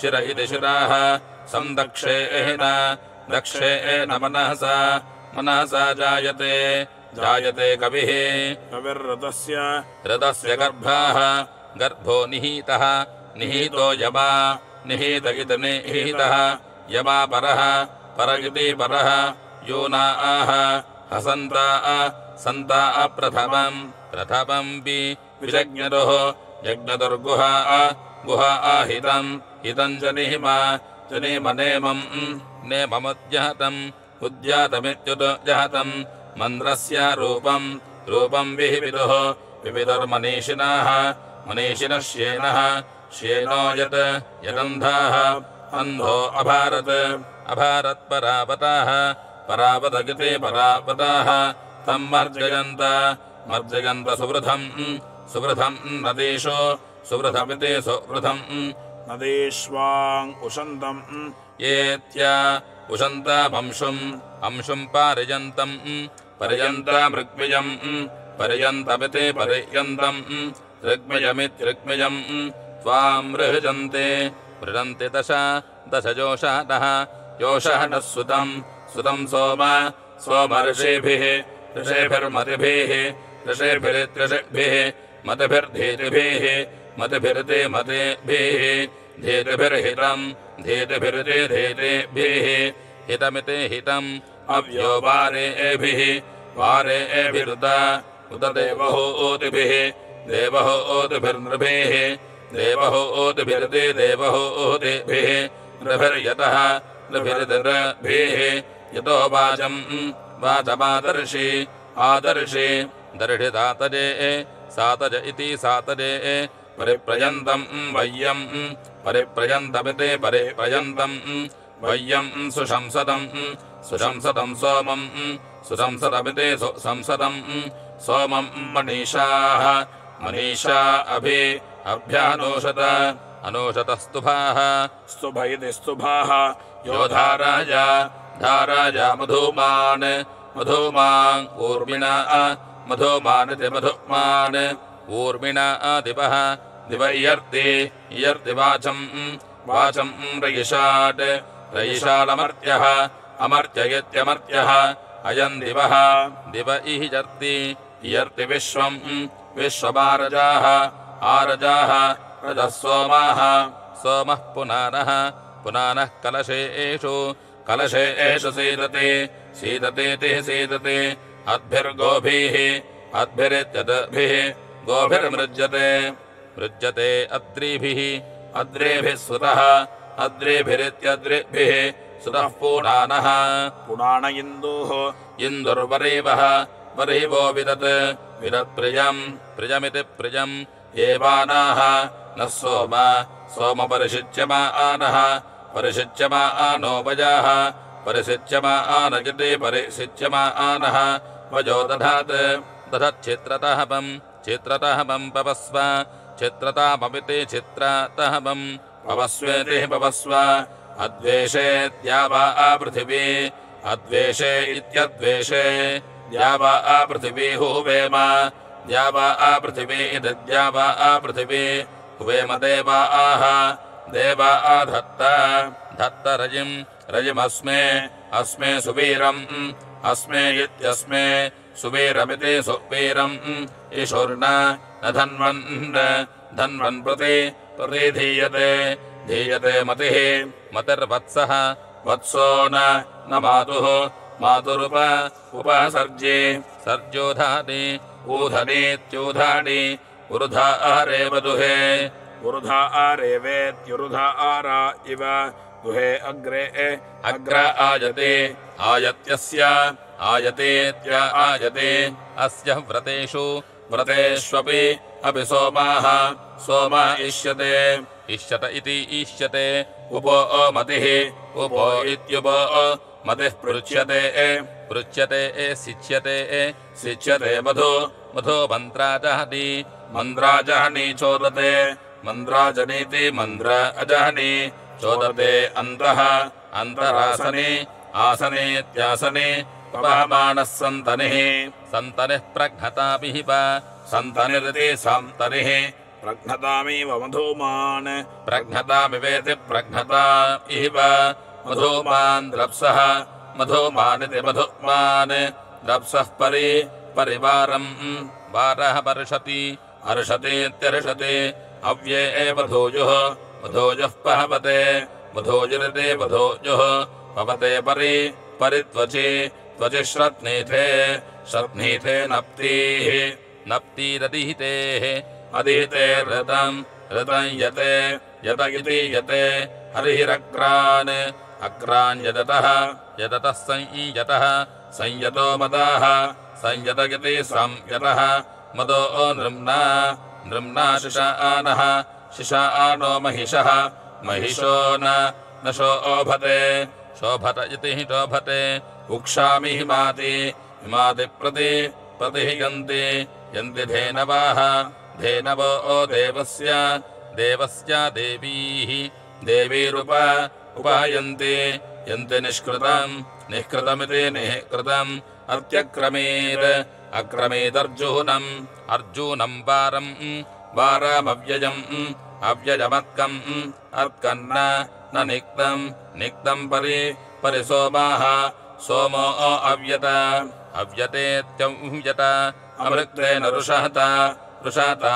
शिर इति शिराः संदक्षेण दक्षेण मनसा जायते जायते कविः कविर्रथस्य रथस्य गर्भाः गर्भो निहीतः निहीतो यमा निहीत इति निहीतः यमा परः पर इति परः यूनाः हसन्ता सन्ता प्रथमम् विजज्ञतुः यज्ञतुर्गुहा गुहा हितम् च नेमम् नेममुद्यहतम् उद्यातमित्युदजहतम् मन्द्रस्य रूपम् विहिविदुः विविदुर्मनीषिणः मनीषिणः श्येनो यदन्धाः अन्धो अभारत् परावतगिते परावताः तम् मर्जयन्त सुवृधम् नदीषु सुवृधमिति सुवृधम् नदीष्वाम् उशन्तम् येत्या उशन्तामंशुम् पार्यन्तम् पर्यन्तामृग्मिजम् पर्यन्तमिति पर्यन्तम् ऋग्मिजमित्यृग्मिजम् त्वाम् ऋजन्ते मृजन्ति दश जोषाणः योषाणः सुतम् सोम ऋषिभिर्मतिभिः ऋषिभिरित्यषिभिः मतिभिर्धीतिभिः मतिभिरिति मतिभिः धीतिभिर्हितम् धीतिभिरिति धीतिभिः हितमिति हितम् अव्यो वारेभिरुत उत देवहूतिभिः देवहूतिभिर्नृभिः देवहूतिभिरिति देवहूतिभिः नृभिर्यतः नृभिरिति नृभिः यतो वाचमादर्शि आदर्शि दर्ढिदातजे सातज इति सातजे परिप्रयन्तम् वय्यम् परिप्रयन्तमिति परिप्रयन्तम् वय्यम् सुशंसतम् सुशंसतम् सोमम् सुशंसतमिति सुशंसतम् सोमम् मनीषाः मनीषा अभ्यानोषत अनोषतस्तुभाः स्तुभ इति स्तुभाः यो धाराजा धाराजा मधुमान् मधुमान् ऊर्मिणा मधुमानिति मधुमान् ऊर्मिणा दिवः दिव इयर्ति इयर्ति वाचम् वाचम् रयिषाट् रयिषाडमर्त्यः अमर्त्ययत्यमर्त्यः अयम् दिवः दिव इयर्ति इयर्ति विश्वम् विश्वमारजाः आरजाः रजः सोमाः सोमः पुनानः पुनानः कलशेषु कलशेषु सीदते सीदतेति सीदते अद्भिर्गोभिः अद्भिरित्यद्भिः गोभिर्मृज्यते मृज्यते अद्रिभिः अद्रेभिः सुतः अद्रेभिरित्यद्रिभिः सुतः पुनानः पुनान इन्दुः इन्दुर्वरेवः वरेवो विदत् विदत्प्रियम् प्रियमिति प्रियम् एवानाः नः सोम सोमपरिषिच्यमानः परिषिच्यमानो वजाः परिषिच्यमानजते परिषिच्यमानः वजो दधात् दधच्छित्रतहपम् चित्रतहपम् पवस्व चित्रतामपिति चित्रतहपम् पवस्वेति पवस्व अद्वेषे द्यावा पृथिवी अद्वेषे इत्यद्वेषे द्यावा पृथिवी हुवेम द्यावा पृथिवी इति द्यावा पृथिवी हुवेम देवाः देवा धत्त धत्त रजिम् रजिमस्मे अस्मे सुवीरम् अस्मे इत्यस्मे सुवीरमिति सुवीरम् ईशुर्न न धन्वन् धन्वन् प्रति धीयते धीयते मतिः मतिर्वत्सः वत्सो न मातुः मातुरुप उपसर्जे सर्जोधानि ऊधनीत्यूधानि उरुधा आरेव दुहे उरुधा आरेवेत्युरुधा आरा इव दुहे अग्रे अग्र आयते आयत्यस्य आयतेत्य आयते अस्य व्रतेषु व्रतेष्वपि अपि सोमाः सोमा इष्यते इष्यत इति ईष्यते उपो मतिः उपो इत्युपो मतिः पृच्छ्यते पृच्छ्यते सिच्यते सिच्यते मधु मधु मन्त्राजहनि मन्त्राजहनि चोदते मन्त्राजनीति मन्त्र अजहनि चोदते अन्तः अन्तरासने आसनेत्यासने पवमानः सन्तनिः सन्तनिः प्रघ्नताभिः सन्तनिरिति सन्तनिः प्रघ्नतामिव मधुमान् प्रघ्नतामिवेति प्रघ्नता इव मधुमान् द्रप्सः मधुमानिति मधुमान् द्रप्सः परिवारम् वारः वर्षति अर्षतीत्यर्षति अव्ये एव वधूजुः वधूजुः पहवते वधूजुरिति वधूजुः पवते परित्वचि त्वचि श्रत्नीथे श्रत्नीथे नप्तीः नप्तीरदिहितेः अधिहिते ऋतम् ऋतम् यते यत इति यते हरिरक्रान् अक्रान् यदतः यदतः संयतः संयतो मदाः संयत इति संयतः मदो नृम्ना नृम्ना शिशानः शिशानो महिषः महिषो न शोभते शोभत इति शोभते उक्षामि हिमाति हिमाति प्रति यन्ति यन्ति धेनवाः धेनवो देवस्य देवस्य देवीः देवीरुप उपायन्ति यन्ति निष्कृतम् निष्कृतमिति निःकृतम् अर्त्यक्रमेत् अक्रमेदर्जूनम् अर्जूनम् वारम् वारमव्ययम् अव्ययमत्कम् अर्कन्न न निक्तम् निक्तम् परिसोमाः सोमो अव्यत अव्यतेत्यव्यत अमृक्तेन रुषहता रुषहता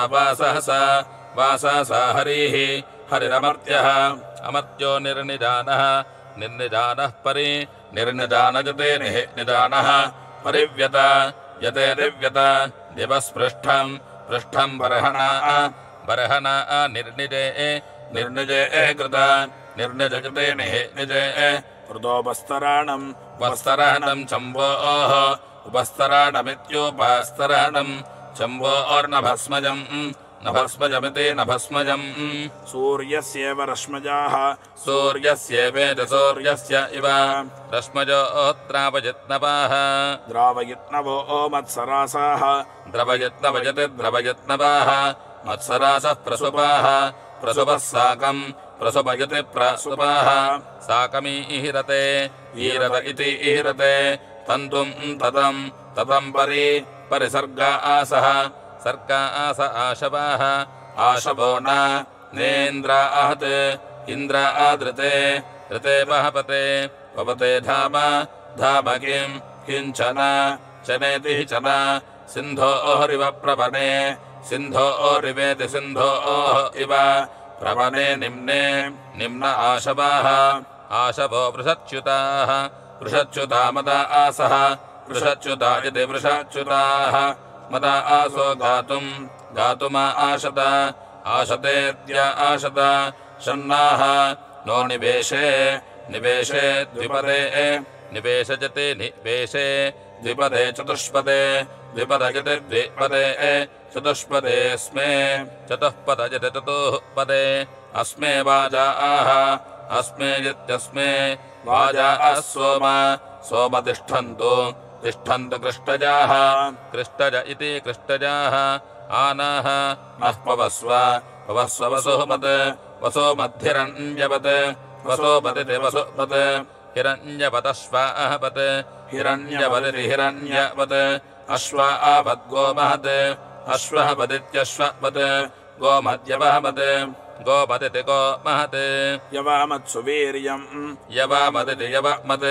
वासहसा हरिः हरिरमर्त्यः अमर्त्यो निर्निदानः निर्निदानः निर्निदानजते निदानः परिव्यत यते दिव्यत दिवस्पृष्ठम् पृष्ठम् बर्हणा निर्निजे निर्निजे कृत निर्निजते निजे कृतोपस्तराणम् उपस्तराणम् चम्बोः उपस्तराणमित्युपस्तराणम् चम्बोर्नभस्मजम् नभस्मजमिति नभस्मजम् सूर्यस्येव रश्मजाः सूर्यस्येवेति सूर्यस्य इव रश्मजोऽत्रावयत्नवाः द्रावयित्नवो मत्सरासाः द्रवयत्नवयति द्रवयत्नवाः मत्सरासः प्रसुपाः प्रसुपः साकम् प्रसुपयति प्रसुपाः साकमीहिरते ईरत इति ईरते तन्तुम् ततम् परिसर्गा आसः सर्गा आस आशवाः आशवो नेन्द्रा आहत् इन्द्र आदृते ऋते वहपते पवते धाम किञ्चन चनेति चन सिन्धोरिव प्रवने सिन्धोरिवेति सिन्धोः इव प्रवने निम्न आशवाः आशवो वृषच्युताः वृषच्युता मदा आसः वृषच्युता इति वृषच्युताः मदा आसो गातुमा आशत आशतेत्य आशत शन्नाः नो निवेशे द्विपदे निवेशजते निवेशे द्विपदे चतुष्पदे द्विपदजते द्विपदे चतुष्पदे स्मे चतुःपदजते चतुःपदे अस्मे वाजाः अस्मे इत्यस्मे वाजाः सोम तिष्ठन्तु कृष्टजाः कृष्टज इति कृष्टजाः आनाः नः पवस्व वसुमत् वसोमद्धिरण्यवत् वसोपतिति वसुपत् हिरण्यवतश्वापत् हिरण्यवदिति हिरण्यवत् अश्वापद्गोमहत् अश्वः पदित्यश्वपत् गोमद्यवहमत् गोपतिति गोमहत् यवामत् सुवीर्यम् यवामदिति यवमत्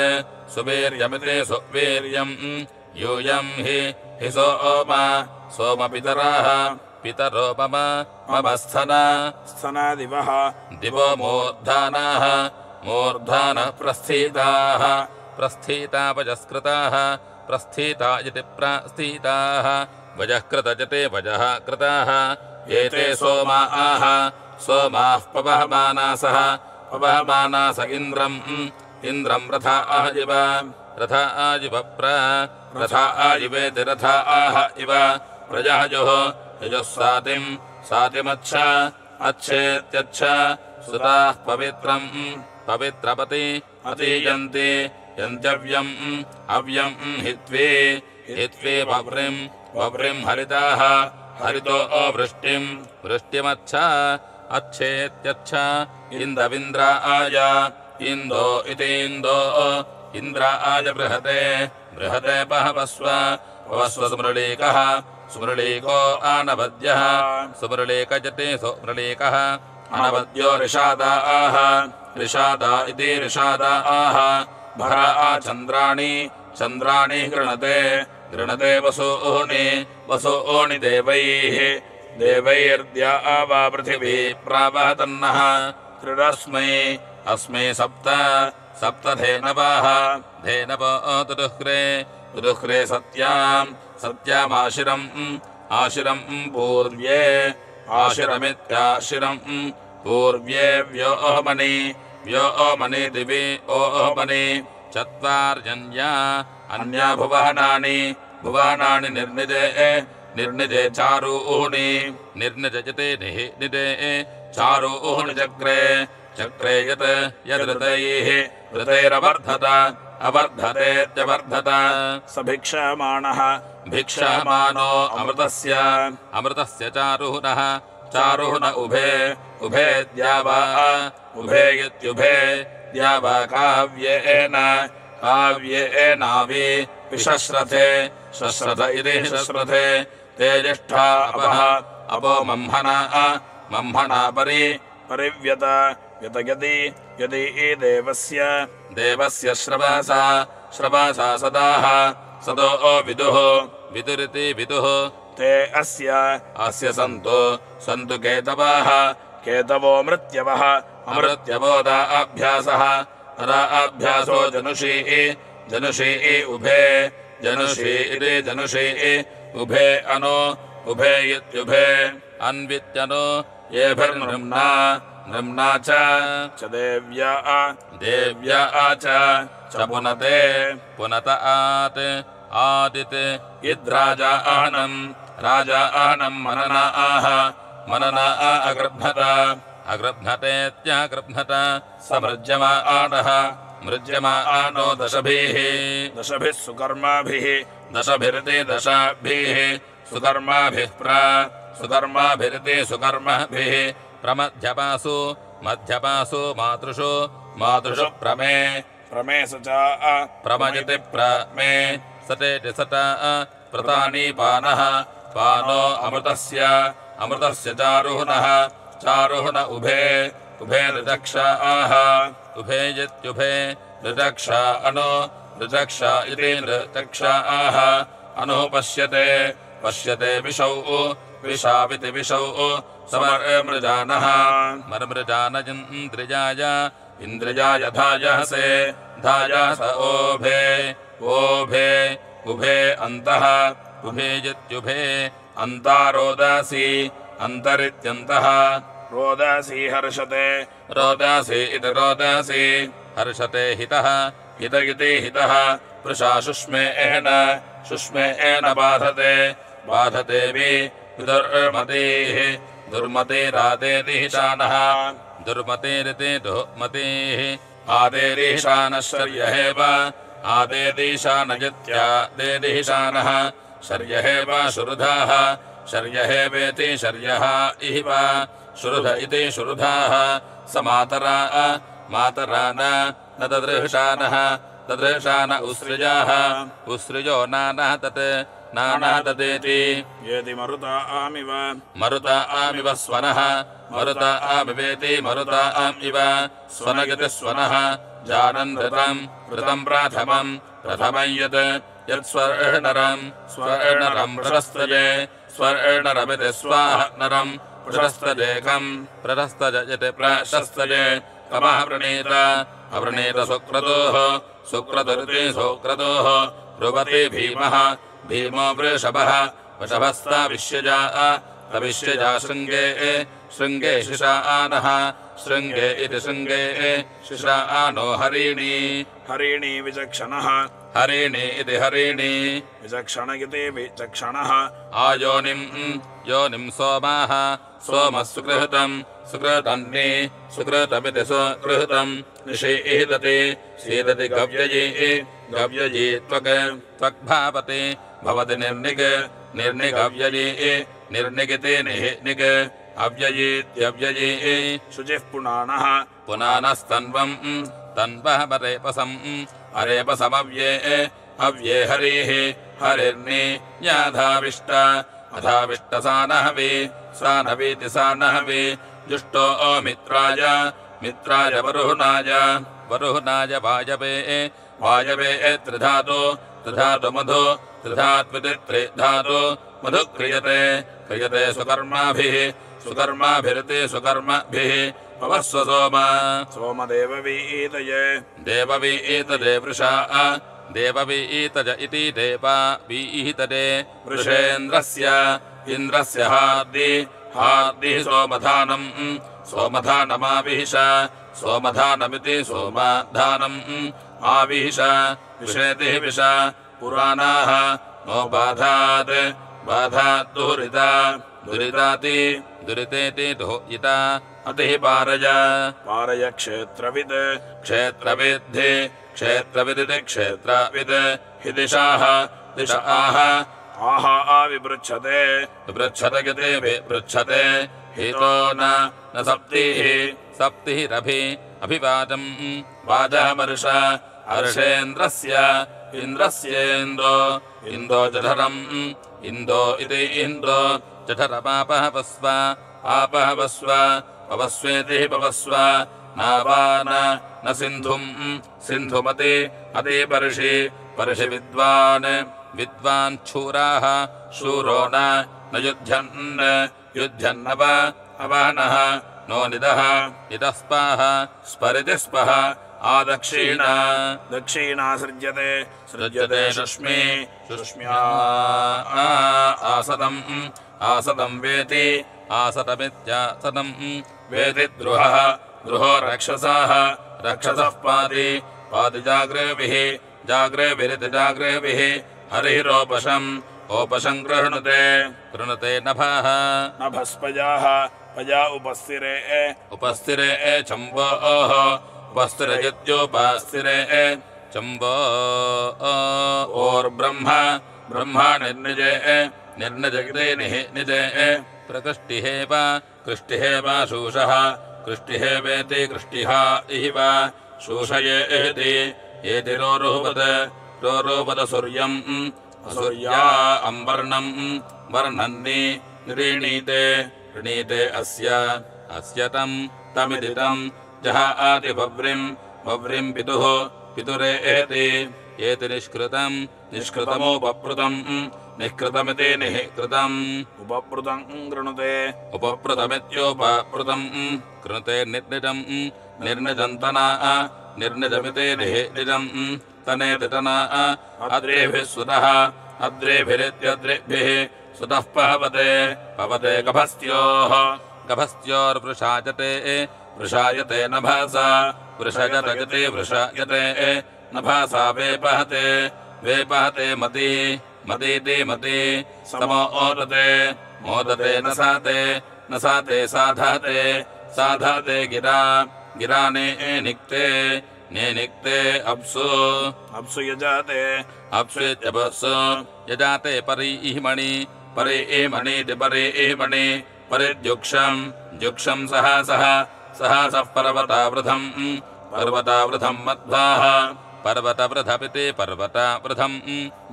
सुवीर्यमिति सुवीर्यम् यूयम् हि सोमपितराः पितरो मम स्थनादिवः दिवो मूर्धानाः मूर्धानः प्रस्थिताः प्रस्थितापजस्कृताः प्रस्थिता इति प्रस्थिताः वजःकृतजते वजः कृताः एते सोमाः पवहमानासः पवहमानास इन्द्रम् रथा आजिव रथा आजिवेति रथा आह इव प्रजाजुः यजुः सातिमच्छ अच्छेत्यच्छ सुताः पवित्रपति अतीयन्ति अव्यम् हित्वे वव्रिम् हरिताः हरितो वृष्टिमच्छ अच्छेत्यच्छ इन्दविन्द्रा आय इन्दो इतीन्दो इन्द्रा आय बृहते पहवस्व सुमृळीको आनवद्यः सुमृळीकजते सुमृळीकः अनवद्यो रिषादा इति रिषादा आह भरा चन्द्राणि गृणते वसूनि देवैर्द्या वा पृथिवी प्रावहतन्नः अस्मै सप्त धेनवाः धेनवो तुदुह्रे सत्यामाशिरम् पूर्व्ये आशिरमित्याशिरम् पूर्व्ये व्योमनि दिवि ओमनि चत्वार्यन्या अन्या भुवनानि निर्निजे चारूणि निर्निजते निदे चारूणि चक्रे यद् अवर्धतेत्यवर्धत स भिक्षमानो अमृतस्य चारुहन उभे द्यावा उभे इत्युभे द्यावा काव्येनावि विशश्रथे शश्रथ इति शश्रथे ते ज्येष्ठा अपो मह्मना परिव्यत यदि देवस्य श्रवासा सदाः सदो विदुरिति विदुः ते अस्य सन्तु केतवो मृत्यवः अमृत्यवो दाभ्यासः अभ्यासो जनुषी उभे जनुषी इति जनुषी उभे अनो उभे इत्युभे अन्वित्यनो येभिर्नृम्ना नृम्ना च देव्या देव्या च पुनते पुनत आत् आदित् इद्राजानम् राजानम् मनना आह मनना अगृह्णत अगृह्णतेत्यगृह्णत समृज्यमानः मृज्यमानो दशभिः सुकर्माभिः दशभिरिति दशाभिः सुकर्माभिः सुकर्माभिरिति सुकर्मभिः प्रमध्यपासु मध्यपासु मातृषु मातृषु प्रमे स च प्रमजिति प्रमे सतेति सत प्रतानि पानः पानो अमृतस्य चारुहुनः चारुहुन उभे उभे ऋदक्षाः उभे यत्युभे ऋदक्षा अनु ऋदक्षा इति ऋदक्षाः अनु पश्यते विशौ विशाविति विशौ समर्मृजानः मर्मृजान इन्द्रियाय धायसे धायस ओभे ओभे उभे अन्तः उभे यत्युभे अन्तारोदासी अन्तरित्यन्तः रोदासी हर्षते रोदासी इति रोदासी हर्षते हितः हित इति हितः वृषा शुष्मेण बाधते बाधते विदुर्मतीः दुर्मतिरादेतिशानः दुर्मतिरिति दुर्मतिः आदेतिशानः शर्यहेव आदेतिशानयत्यादेतिशानः शर्यहेव शुरुधाः शर्यहेवेति शर्यः इव शुरुध इति शुरुधाः समातरा मातरा न तदृशानः तदृशान उस्रजाः उस्रजो नानः तत् नानः तदेति येति मरुता आमिव स्वनः मरुता आमिवेति मरुता आमिव स्वनगति स्वनः जानन् ऋतम् प्रथमं यत् स्वर्णरम् प्रशस्तजे स्वर्णरमिति स्वानरम् प्रशस्तजेकम् प्रशस्तजयति प्रशस्तजे कमः अवृणीत सुक्रतुरिति सुक्रतोः रुवति भीमः भीमो वृषभः तविश्यजा शृङ्गे शिशानः शृङ्गे इति शृङ्गे शिशानो हरिणी विचक्षणः हरिणी इति हरिणी विचक्षण इति विचक्षणः योनिम् सोमाः सोमः सुकृतमिति सुकृतम् निषीदति सीदति गव्ययी त्वग्भावति भवति निर्निगव्ययी निर्निगिति निग् अव्ययीत्यव्ययी शुचिः पुनानः पुनानस्तन्वम् तन्वः अरेपसमव्ये अव्ये हरिः हरिर्नियाधाविष्ट सानवीति सानहवि जुष्टो मित्राय वरुहुनाय वायवे त्रिधातु मधु त्रिधात्विति त्रिधातु मधु क्रियते सुकर्माभिरिति सुकर्मभिः पवस्व सोमदेववीतये वृषा देववीतज इति देवावीतजे वृषेन्द्रस्य इन्द्रस्य हार्दिः सोमधानमाविहिष सोमधानमिति सोमधानम् आविहिष विषेतिः विष पुराणाः नो बाधात् दुरिताति दुरितेति दुहिता अतिः पारय क्षेत्रविदिति क्षेत्रविद् हि दिशाः विपृच्छते गते विपृच्छते हितो न सप्तिरभि अभिवादम् वाजः मरुष अर्षेन्द्रस्य इन्द्रो जठरम् इन्दो इति इन्द्रो जठरमापः वस्व पवस्वेति पवस्व नावान न सिन्धुमति अतिपर्षि विद्वान् शूराः शूरो न युध्यन्नव अवहनः नो निदः इदस्पाः स्परिति स्पः दक्षिणा सृज्यते शुष्म्या आसदम् वेति आसदमित्यासदम् वेति द्रुहः द्रुहो रक्षसाः रक्षसः पाति पाति जाग्रेभिः जाग्रेभिरिति जाग्रेभिः हरिरोपशम् ओपशम् गृह्णुते गृह्णुते नभः नभस्पजाः पजा उपस्थिरे उपस्थिरे चम्बोः उपस्थिरयत्योपस्थिरे चम्बो ओर्ब्रह्म ब्रह्मा निर्निजे निर्निजगिते निजे प्रकृष्टिहेव कृष्टिहेव शूषः कृष्टिहेवेति कृष्टिः इव शूषयेति एति रोरूपद सूर्यम् सूर्या अम्बर्णम् वर्णन्नि ऋणीते ऋणीते अस्य तमिदितम् जहाति बव्रिम् पितुः पितुरेति एति निष्कृतम् निष्कृतमुपप्रुतम् निष्कृतमिति निःकृतम् उपप्रुतम् गृणुते उपप्रुतमित्योपप्रुतम् कृणुते निर्निजम् निर्निजन्तना निर्निजमिति निजम् तनेति तना अद्रेभिः सुतः अद्रेभिरित्यद्रेभिः सुतः पवते गभस्त्योः गभस्त्योर्वृषायते वृषायते नभासा वृषयते वृषायते नभासा वेपहते वेपहते मतीति मती समोदते मोदते न साते साधते गिरा निक्ते निक्ते अप्सु यजाते अप्सु यजाते परीमणि परीमणीति परीमणि परिद्युक्षम् सह पर्वतावृथम् मध्वाः पर्वतवृथपिति पर्वतावृथम्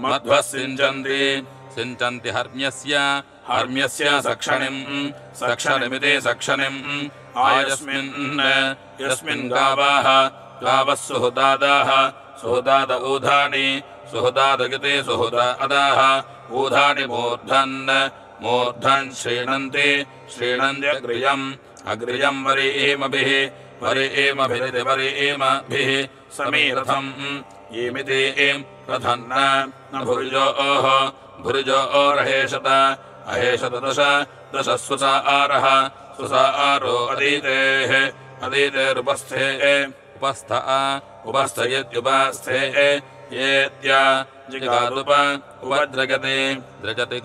मध्वः सिञ्चन्ति हर्म्यस्य सक्षणिमिति सक्षणिम् यस्मिन् गावः सुहृदादाः सुहृदाद ऊधानि सुहृदादगिते सुहृदादाः ऊधानि मूर्धन् श्रीणन्त्यग्रियम् वरीमभिरिति वरीमभिः समीरथम् ईमिति रथम् न भुर्जो रहेशत अहेशत दश स्वसारो अदीतेरुपस्थे उपस्थयत्युपस्थे येत्या उपद्रजते द्रजति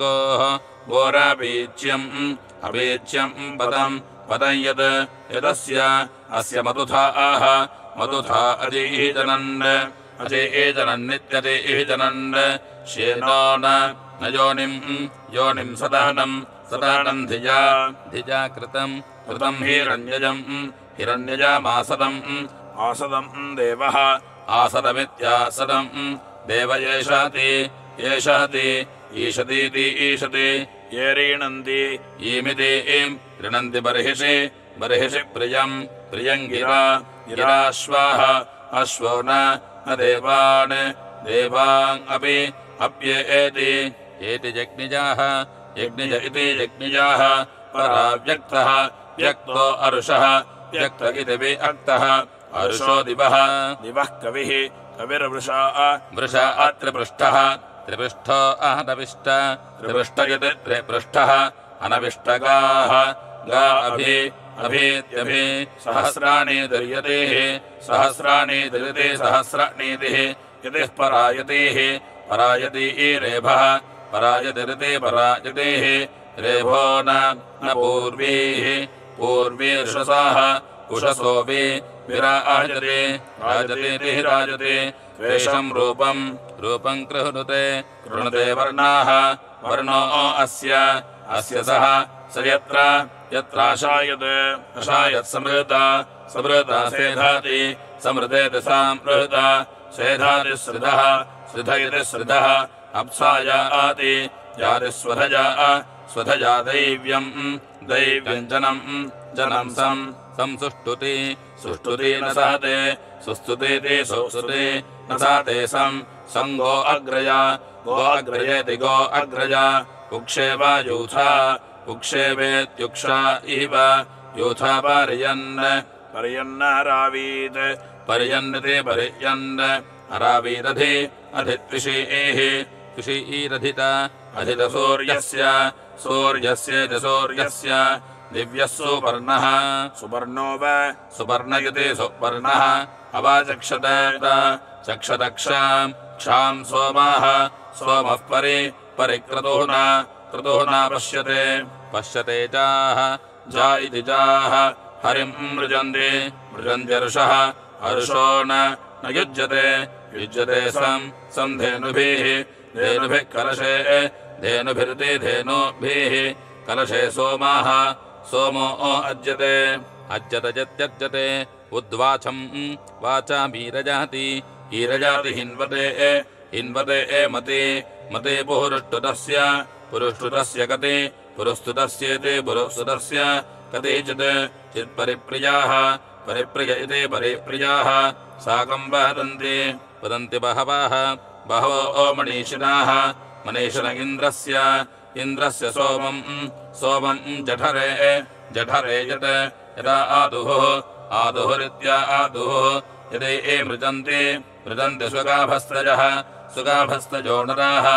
गोरापीच्यम् पदम् यदस्य मधुथा अजीजनन्नित्यजीजनन् श्येनो न योनिम् सदहनम् धिजा कृतम् हिरण्यजामासदम् देवः आसदमित्यासदम् देव येषाति ईशति ये रीणन्ति ईमिति ऋणन्ति बर्हिषि प्रियम् गिराश्वाः अश्वो न देवान् अप्येति एति जग्निजाः यज्ञिज इति जग्निजाः पराव्यक्तः व्यक्तो अरुषः व्यक्त इति विअक्तः अरुषो दिवः कविर्वृषा त्रिपृष्ठः त्रिपृष्ठो अहनविष्ट त्रिपृष्ठ इति त्रिपृष्ठः अनविष्टगाः गा अभीत्यभि सहस्राणि दर्यतेः सहस्राणीतिः यतिः परायती रेभः परायतिरिति परायतेः रेभो न पूर्वीर्षसाः उषसो विराजते राजते त्वेषम् रूपम् कृणुते वर्णो अस्य सः स यत्राशायत् समृता सेधाति समृतेति सामृता सेधाति श्रिध इति श्रिधः अप्सायाति याति स्वधजा दैव्यम् जनम् संसुष्टुति न सहते सुस्तुतीति सुस्तुति न सहते सङ्गो अग्रयेति गो अग्रजा उक्षेव यूथा उक्षेवेत्युक्षा इव यूथा पर्यन्नारावीत् पर्यन्निति पर्यन् अरावीदधि अधित्विषीरधित अधित सूर्यस्य दिव्यः सुपर्णः सुपर्णो व सुपर्णयति सुपर्णः अवाचक्षत चक्षदक्षाम् क्षाम् सोमाः सोमः परिक्रतुः न पश्यते पश्यते जाः जा इति जाः हरिम् मृजन्ति ऋषः हर्षो न युज्यते सम् धेनुभिः कलशे धेनुभिरिति धेनुभिः कलशे सोमाः सोमो अज्यते उद्वाचम् वाचामीरजाति ईरजाति हिन्वते मते पुरुष्टुतस्य कति पुरुस्तुतस्येति पुरुस्तुतस्य कतिचित् परिप्रियाः परिप्रिय इति परिप्रियाः साकम् वदन्ति बहवो मनीषिणाः मनीषिण इन्द्रस्य सोमम् जठरे यत् यदा आदुहुरित्या आदुः यदि मृजन्ति सुगाभस्तजो नराः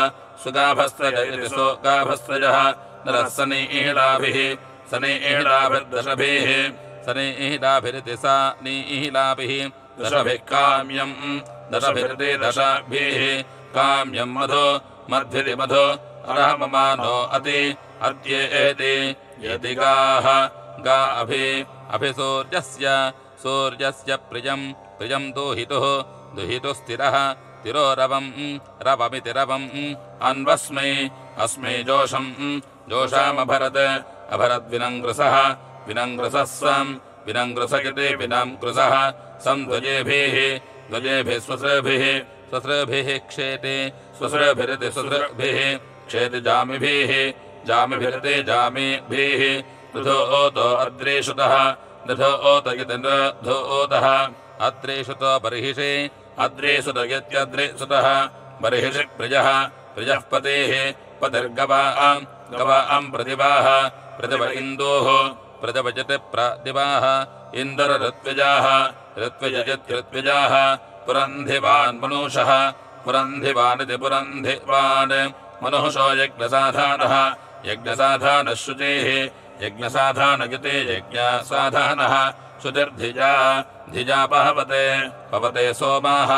सुगाभस्तज इति सुगाभस्तजः नरः सनीहिलाभिर्दशभिरिति सा नीहिलाभिः दशभिः काम्यम् दशभिरिति दशभिः काम्यम् मध्विति मधु अरहममानो अद्येति यदि गाः गा सूर्यस्य प्रियम् दुहितुस्थिरः रवमिति रवम् अस्मै जोषामभरद्विनङ्कृसः विनङ्कृसयति विनङ्कृसः सम् ध्वजेभिः स्वस्रभिः क्षेति स्वस्रभिरिति स्वस्रभिः क्षेति जामिभिरिति जामिभिः दधो अद्रेषुतः इति नधोतः अद्रेषुतो बर्हिषि अद्रेषुत इत्यद्रेषुतः बर्हिषि प्रियः पतेः पतिर्गवाम् प्रतिभ इन्दोः प्रजवजति प्रतिभाः इन्दरऋत्विजाः ऋत्विजाः पुरन्धिवान् मनुषः पुरन्धिवानिति पुरन्धिवान् मनुषो यज्ञसाधानः शुचेः यज्ञसाधानगते यज्ञसाधानः शुचिर्धिजा पवते सोमाः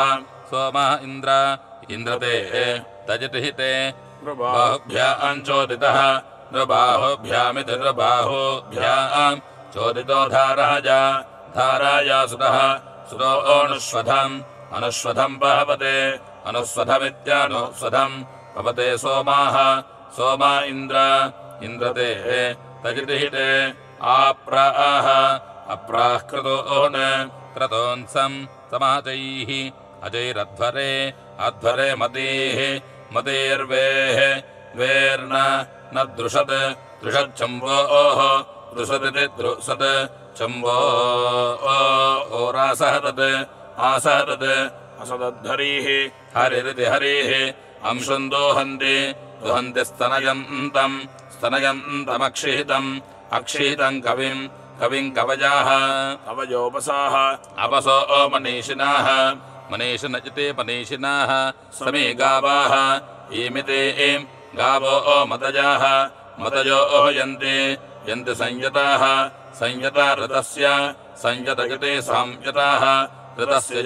इन्द्रते तजितिहिते बाहुभ्याम् चोदितः नृबाहुभ्यामिति नृबाहुभ्याम् चोदितो धाराया सुतः अनुष्वधम् पवते अनुस्वधमित्यानुस्वधम् पवते सोमाः इन्द्रते तजितिहिते अप्राः क्रतोऽन्सम् समाचैः अजैरध्वरे मतेर्वेर्न न दृषच्चम्वोः दृशदिति दृशत् चम्वो ओरासहतत् आसहतत् असदद्धरीः हरिरिति हरिः अंशम् दोहन्ति स्तनयन्तमक्षिहितम् कविम् कवजाः कवयोपसाः अपसो मनीषिणाः मनीषिण इति मनीषिणाः समे गावाः ईमिते गावो मतजाः मतजो यन्ति संयता ऋतस्य संयतयते संयताः ऋतस्य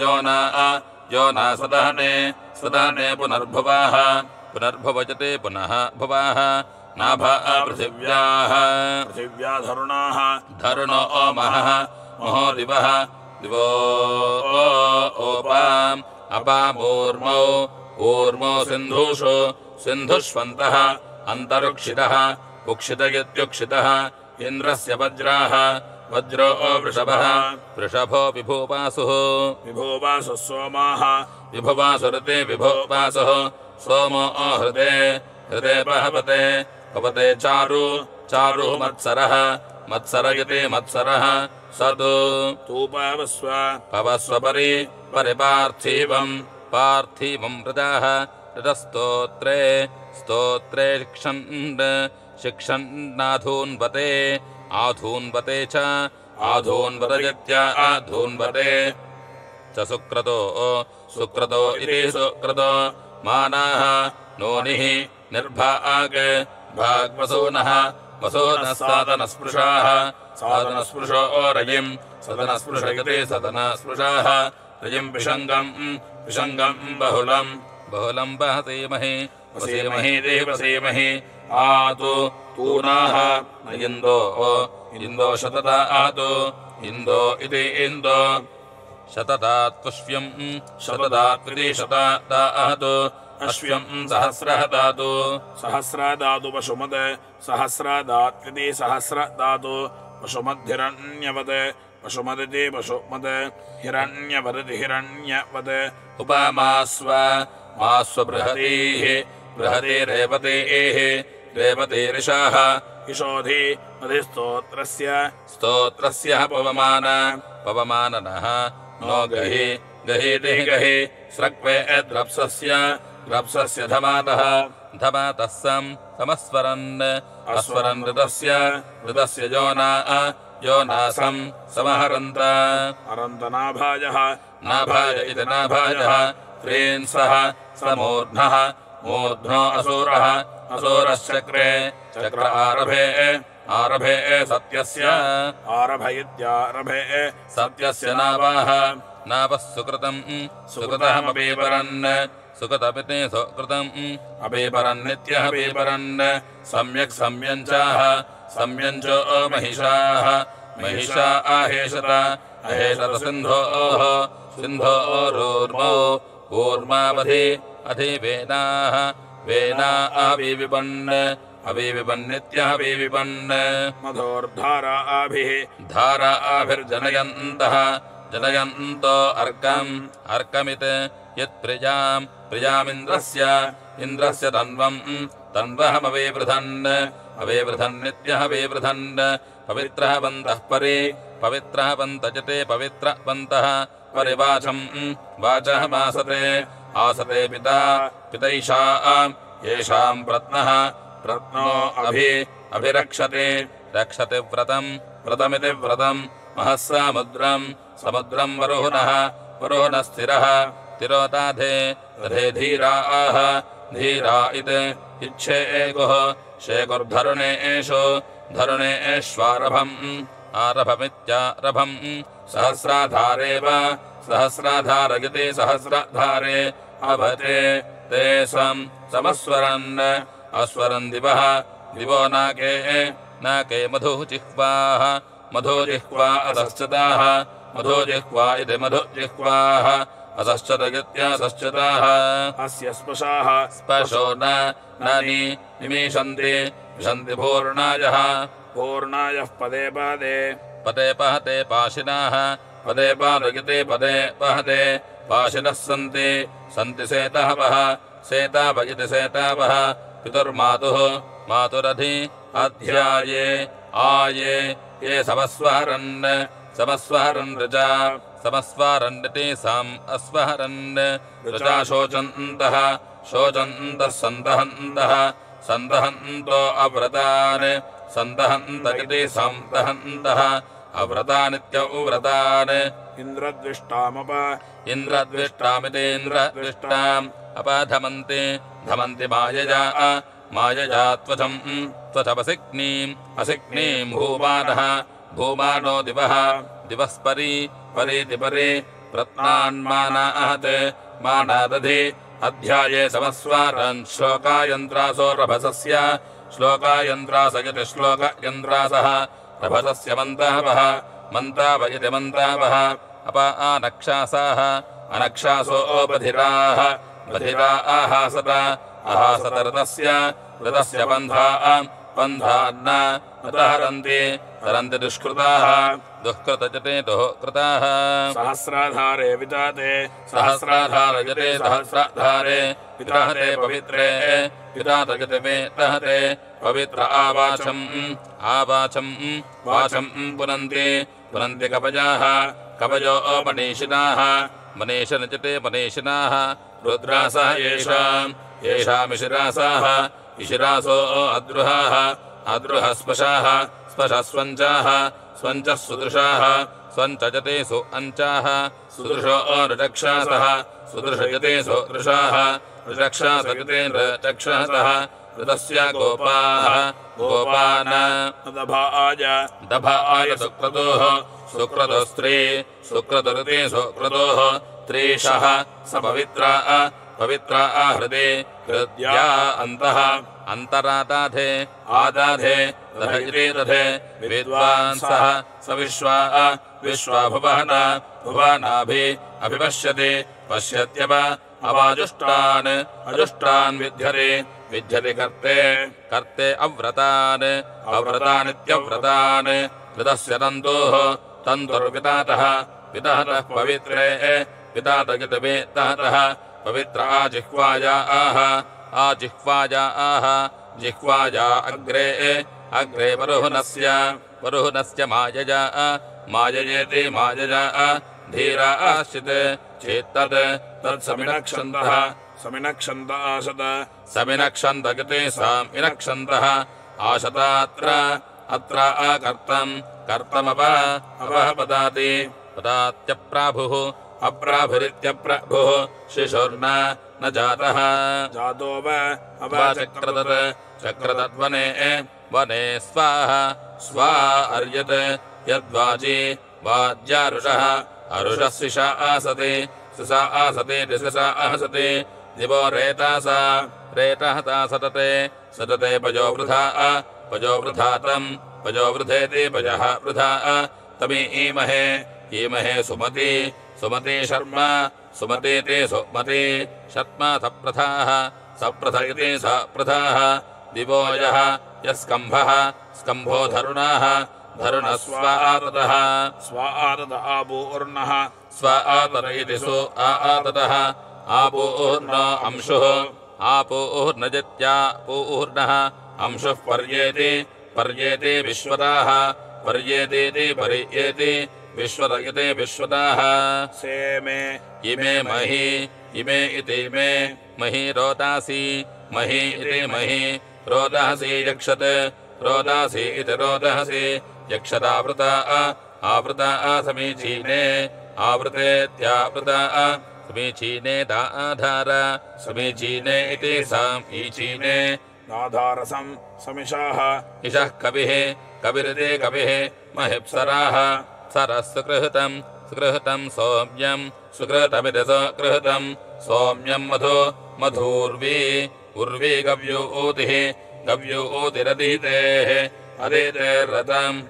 योना सदहने पुनर्भुवजते पुनः भुवाः नाभा पृथिव्याः धरुणो महः महो दिवो अपामूर्मौ सिन्धुष्वन्तः अन्तरुक्षितः उक्षित इत्युक्षितः इन्द्रस्य वज्रो वृषभो विभूपासुः सोमाः विभुवासुरते विभूपासुः सोमो हृदे पवते चारु मत्सर इति मत्सरः सदु पवस्व पार्थिवम् प्रजाः ऋतस्तोत्रे शिक्षन्नाधून्वते आधून्वते च आधून्वते च सुक्रतो इति सुक्रतो मानाः नोनिः निर्भाग् भाग्वसूनः वसूनस्सादनस्पृशाः सादनस्पृशो रयिम् सदनस्पृशयते सदनस्पृशाः रयिम् विषङ्गम् विषङ्गम् बहुलम् बहुलम् वहसेमहे वसेमहे देवसेमहे आतु तूनाः न इन्दो इन्दो शतता आतु इन्दो इति इन्दो शततात् पुष्यम् शततात्विति शतता आहतु अश्व्यम् सहस्रः दातु सहस्रा दातु पशुमत् सहस्रादात्विति सहस्रदातु पशुमद्धिरण्यवत् पशुमदिति पशुमत् हिरण्यवदिति हिरण्यवत् उपमास्व मास्व बृहतीः बृहतिरेवतेः रेवतीरिषाः इषोधि अधिस्तोत्रस्य स्तोत्रस्य पवमान पवमाननः नो गहि गहीतिः गहि स्रक्वे द्रप्सस्य द्रप्सस्य धमातः धमातः समस्वरन् अस्वरन् ऋतस्य ऋतस्य योनासम् समहरन्त अरन्तनाभाजः नाभाय इति नाभाजः त्रीन्सः समूर्ध्नः मूर्ध्नो असूरः असूरश्चक्रे चक्र आरभे सत्यस्य आरभ इत्यारभे सत्यस्य नावाः नावः सुकृतम् सुकृतमपीपरन् सुकृतमिति सुकृतम् अपीपरन्नित्यः पीपरन् सम्यक् सम्यञ्चाः सम्यञ्चो महिषाः महिषा आहेषत अहेषत सिन्धोः सिन्धोरूर्मो ऊर्मावधि अधिवेनाः वेना अविविपन् अविविपन्नित्यः विविपन् मधोर्धारा आभिः धारा आभिर्जनयन्तः जनयन्तो अर्कमित् यत्प्रियाम् प्रियामिन्द्रस्य इन्द्रस्य तन्वहमवेवृधन् अवेवृधन्नित्यः वेवृधन् पवित्रः पन्तः परि पवित्रः पन्तजते पवित्रपन्तः परिवाचम् वाचः मासते आसते पिता पितैषा येषाम् प्रत्नः प्रत्नो अभिरक्षते रक्षति व्रतम् व्रतमिति व्रतम् महस्सामुद्रम् समुद्रम् वरुणः वरुणः स्थिरः तिरोताधे तथे धीराः धीरा इच्छेगुः शेकुर्धरुणेषु धरुणेष्वारभम् आरभमित्यारभम् सहस्राधारेव सहस्राधारयति सहस्रधारे अभते ते समस्वरन् अस्वरन् दिवः दिवो नाके मधुजिह्वाः मधुजिह्वा अधश्चताः मधुजिह्वा इति मधुजिह्वाः अधश्चतगित्यासश्चताः अस्य स्पशाः स्पशो नानि निमीषन्ति विशन्ति पूर्णायः पूर्णायः पदे पादे पदे पहते पाशिनाः पदे पादयते पदे पहते पाशिनः सन्ति सन्ति सेतावः सेताव इति सेतावः पितुर्मातुः मातुरधि अध्याये आये ये समस्वहरन् समस्वहरन् ऋजा समस्वहरन्निति साम् अस्वहरन् ऋजा शोचन्तः शोचन्तः सन्दहन्तः सन्दहन्तो अव्रतान् सन्दहन्त इति सन्दहन्तः अव्रतानित्यव्रतान् इन्द्रद्विष्टामिति इन्द्रद्विष्टाम् अपधमन्ति धमन्ति मायया त्वचमसिग्नीम् असिग्नीम् भूमानः भूमानो दिवः दिवःपरीति परि प्रत्नान्मानाहते मानादधि अध्याये समस्वारन् श्लोकायन्त्रासो रभसस्य श्लोकायन्त्रास इति श्लोकयन्त्रासः रभसस्य मन्तावः मन्ताव इति मन्तावः अप आनक्षासाः अनक्षासो बधिराः बधिरा आहासत अहासत ऋतस्य बन्धान्न हरन्ति हरन्ति दुष्कृताः दुःकृतजते दुःकृताः सहस्राधारे विताते सहस्राधारयते सहस्राधारे विताहते पवित्रे वितातजते वेतहते पवित्र आवाचम् वाचम् पुनन्ति कपजाः कपजो मनीषिणाः मनीषनजते मनीषिणाः रुद्रासः येषामिशिरासाः इशिरासो अद्रुहाः अद्रुहः स्पशाः स्पशः स्वञ्चाः स्वञ्चः सुदृशाः स्वञ्चजते सु अञ्चाः सुदृशो ऋचक्षासः सुदृशयते सु दृशाः ऋचक्षासयते ऋचक्षासः ऋतस्य गोपाः गोपान् दभाय सुक्रतोः सुक्रतोस्त्री सुक्रतुरिति सुक्रतोः त्रीशः स पवित्रा हृदि हृद्या अन्तः अन्तरादाधे आदाधे दधयति दधे विद्वांसः स विश्वा भुवनाभिपश्यति पश्यत्यप अजुष्टान् विध्यति कर्ते अव्रतानित्यव्रतान् ऋतस्य तन्तुर्वितातः पवित्रे वितातः पवित्र जिह्वाजा अग्रे वरुहनस्य माययेति मायजा धीरा आश्चित् चेत्तत् समिनक्षन्तगते सामिनक्षन्तः आशतात्र कर्तमपः पदात्यप्राभुः अप्राभुरित्यप्रभुः शिशुर्न जातः जातो चक्रतद्वने स्वा अर्यत् यद्वाजी वाज्यारुषः अरुषः सिषा आसते दिवो रेतः सतते पजोवृधेति पजः वृथा तमीमहे सुमती सुमतीति सुमती शर्मा सप्रथ इति सप्रथाः दिवो यः स्कम्भो धरुणः स्वाततः आपूर्णः स्वातर इति सु आततः आपूर्ण अंशुः आपूर्णजत्यापूर्णः अंशुः पर्येति विश्वताः पर्येतीति पर्येति विश्वत इति विश्वताः सेमे इमे इमे इति मे मही रोदासी मही इति मही रोदासी रोदासी इति रोदहसि यक्षतावृता आवृता समीचीने आवृतेत्यावृता समीचीने दाधार समीचीने इति समीचीने नाधारसं समिषाः इषः कविरिति कविः महिप्सराः सरः सुकृहतं सौम्यं सुकृतमिति सुकृहतं सौम्यं मधूर्वी उर्वी गव्यूतिरदीतेः अदितेर्रतं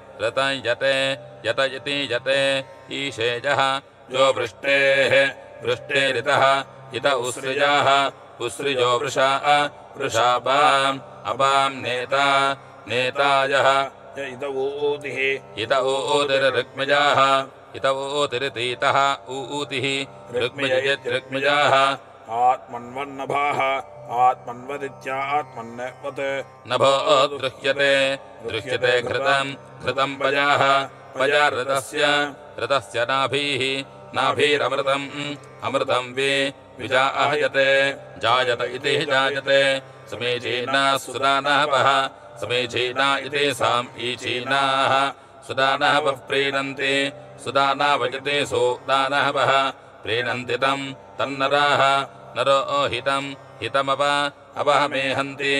यत इति यते ईशेजः यो वृष्टेरितः इत उस्रिजो वृषापाम् अपां नेतायः इत ऊतिरिऋग्मिजाः इत ऊतिरितीतः ऊतिः ऋग्मिजयद्ऋग्मिजाः आत्मन्वन्नभाः आत्मन्वदित्यात्मन्नवत् नभो दृह्यते घृतं पजारृतस्य नाभीरमृतं विजायते जायत इति जायते समीचीनाः सुदानवः समीचीना इति सामीचीनाः सुदानवः प्रीणन्ति सुदानावयते सुदानवः प्रीणन्ति तन्नराः नरो हितमवः मेहन्ति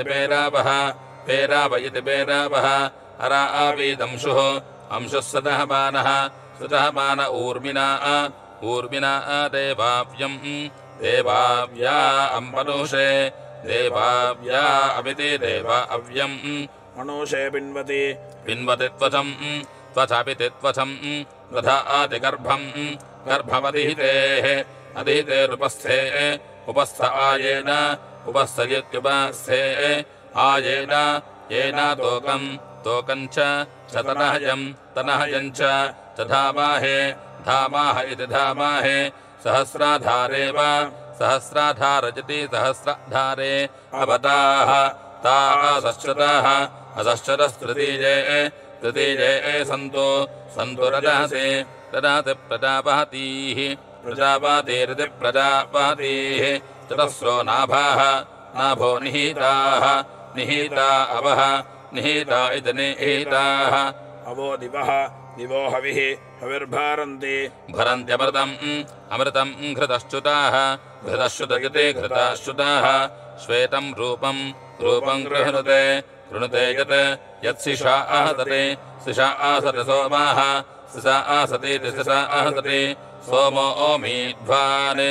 पेरावः पेरावयति पेरावः अरावीदंशुः अंशुः सदहमान ऊर्मिना देवाव्या अम्पनुषे देवाव्या अमिति देवा अव्यम् मनुषे पिन्वति त्वचापिति त्वचम् दधाति गर्भमधिहितेः अधिहितेरुपस्थे उपस्थ आयेन उपस्थयत्युपस्थे आयेन येन तोकम् च तनहयम् च धामाः इति धामाहे सहस्राधारेव सहस्राधारजति सहस्राधारे अवताः ताः असश्चतस्तृतीये सन्तु रजहसे ददाति प्रजापतीः प्रजापतिरिति प्रजापतीः चतस्रो नाभो निहिता अवः निहिता इति निहिताः अवो दिवो हविर्भारन्ति भरन्त्यमृतम् घृतश्च्युताः घृतश्च्युत इति घृताश्च्युताः श्वेतं रूपं रूपं गृह्णुते गृणुते यत्सिषा आहतते सिषा आसते सोमाः सिषा आसतीति सिषा आहतति सोमो मीध्वान्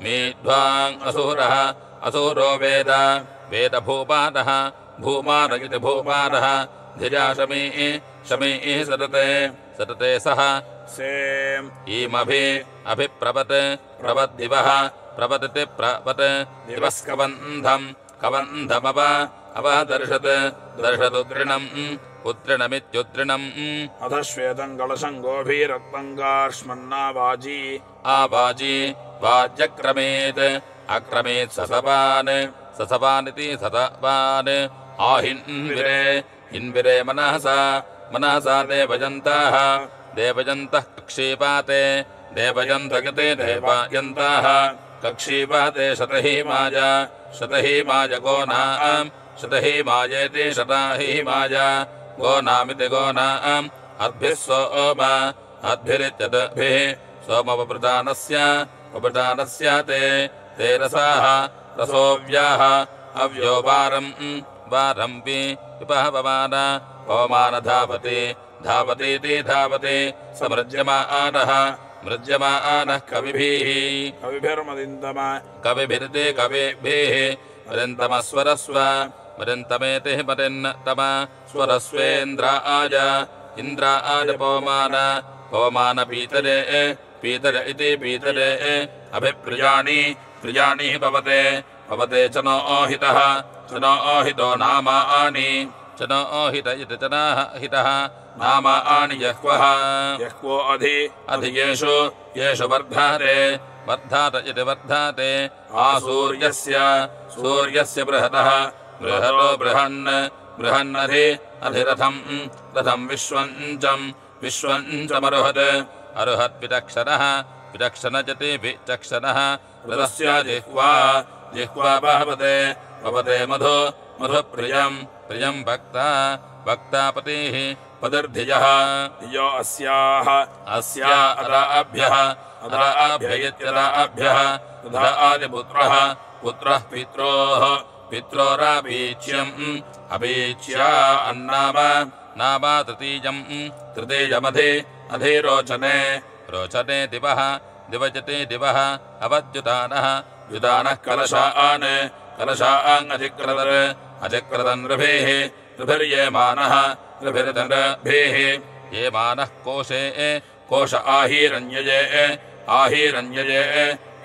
मीध्वान् असुरः असुरो वेद वेदभूपादः भूमानगिति भूपादः धिजा शमी सतते सतते सः सेम् अभिप्रवत् प्रवद्दिवः प्रवदति प्रवत् दिवस्कबन्धम् कबन्धमव अवदर्शत् दर्शदुद्रिणम् उद्रिणमित्युद्रिणम् अथ श्वेतम् कलशम् गोभीरक्तम् कार्ष्मन्नावाजी आवाजी वाज्यक्रमेत् अक्रमेत् ससवानिति सतवान् आहिन्विरे हिन्विरे मनहसा देवयन्तः कक्षीपाते देवयन्तगते देवयन्ताः कक्षीपाते शतहीमाय गोनाम् शतहीमायेति शताहीमाय गोनामिति गोनाम् अद्भिः सोमभिरित्यद्भिः सोमवप्रदानस्य ते रसाः रसोव्याः अव्यो वारम् पवमान धावतीति धावति समृज्यमानः कविभिर्मदिन्दम कविभिः मदिन्तमस्वरस्व मदिन्तमेति मदिन्तम स्वरस्वेन्द्राय इन्द्राय पवमान पीतरे इति पीतरे अभिप्रियाणि भवते च नो हितो नामानि च नो हित इति च हितः नामानि यह्वो अधियेषु वर्धात इति वर्धाते सूर्यस्य बृहतो बृहन्नधिरथम् विश्वञ्चमरुहत् विचक्षणजति विचक्षणः रथस्य जिह्वा भवते मधुप्रियम् वक्तापतिः पतिर्धियः यो अस्याः अदाभ्यः इत्यदाभ्यः तथा आदिपुत्रः पित्रोरापीच्यम् अपीच्या अन्नाम तृतीयमधिरोचने दिवः अवद्युतानः कलशान् अजिक्रदन् ऋभिर्येमानः येमानः कोश आहीरण्यजे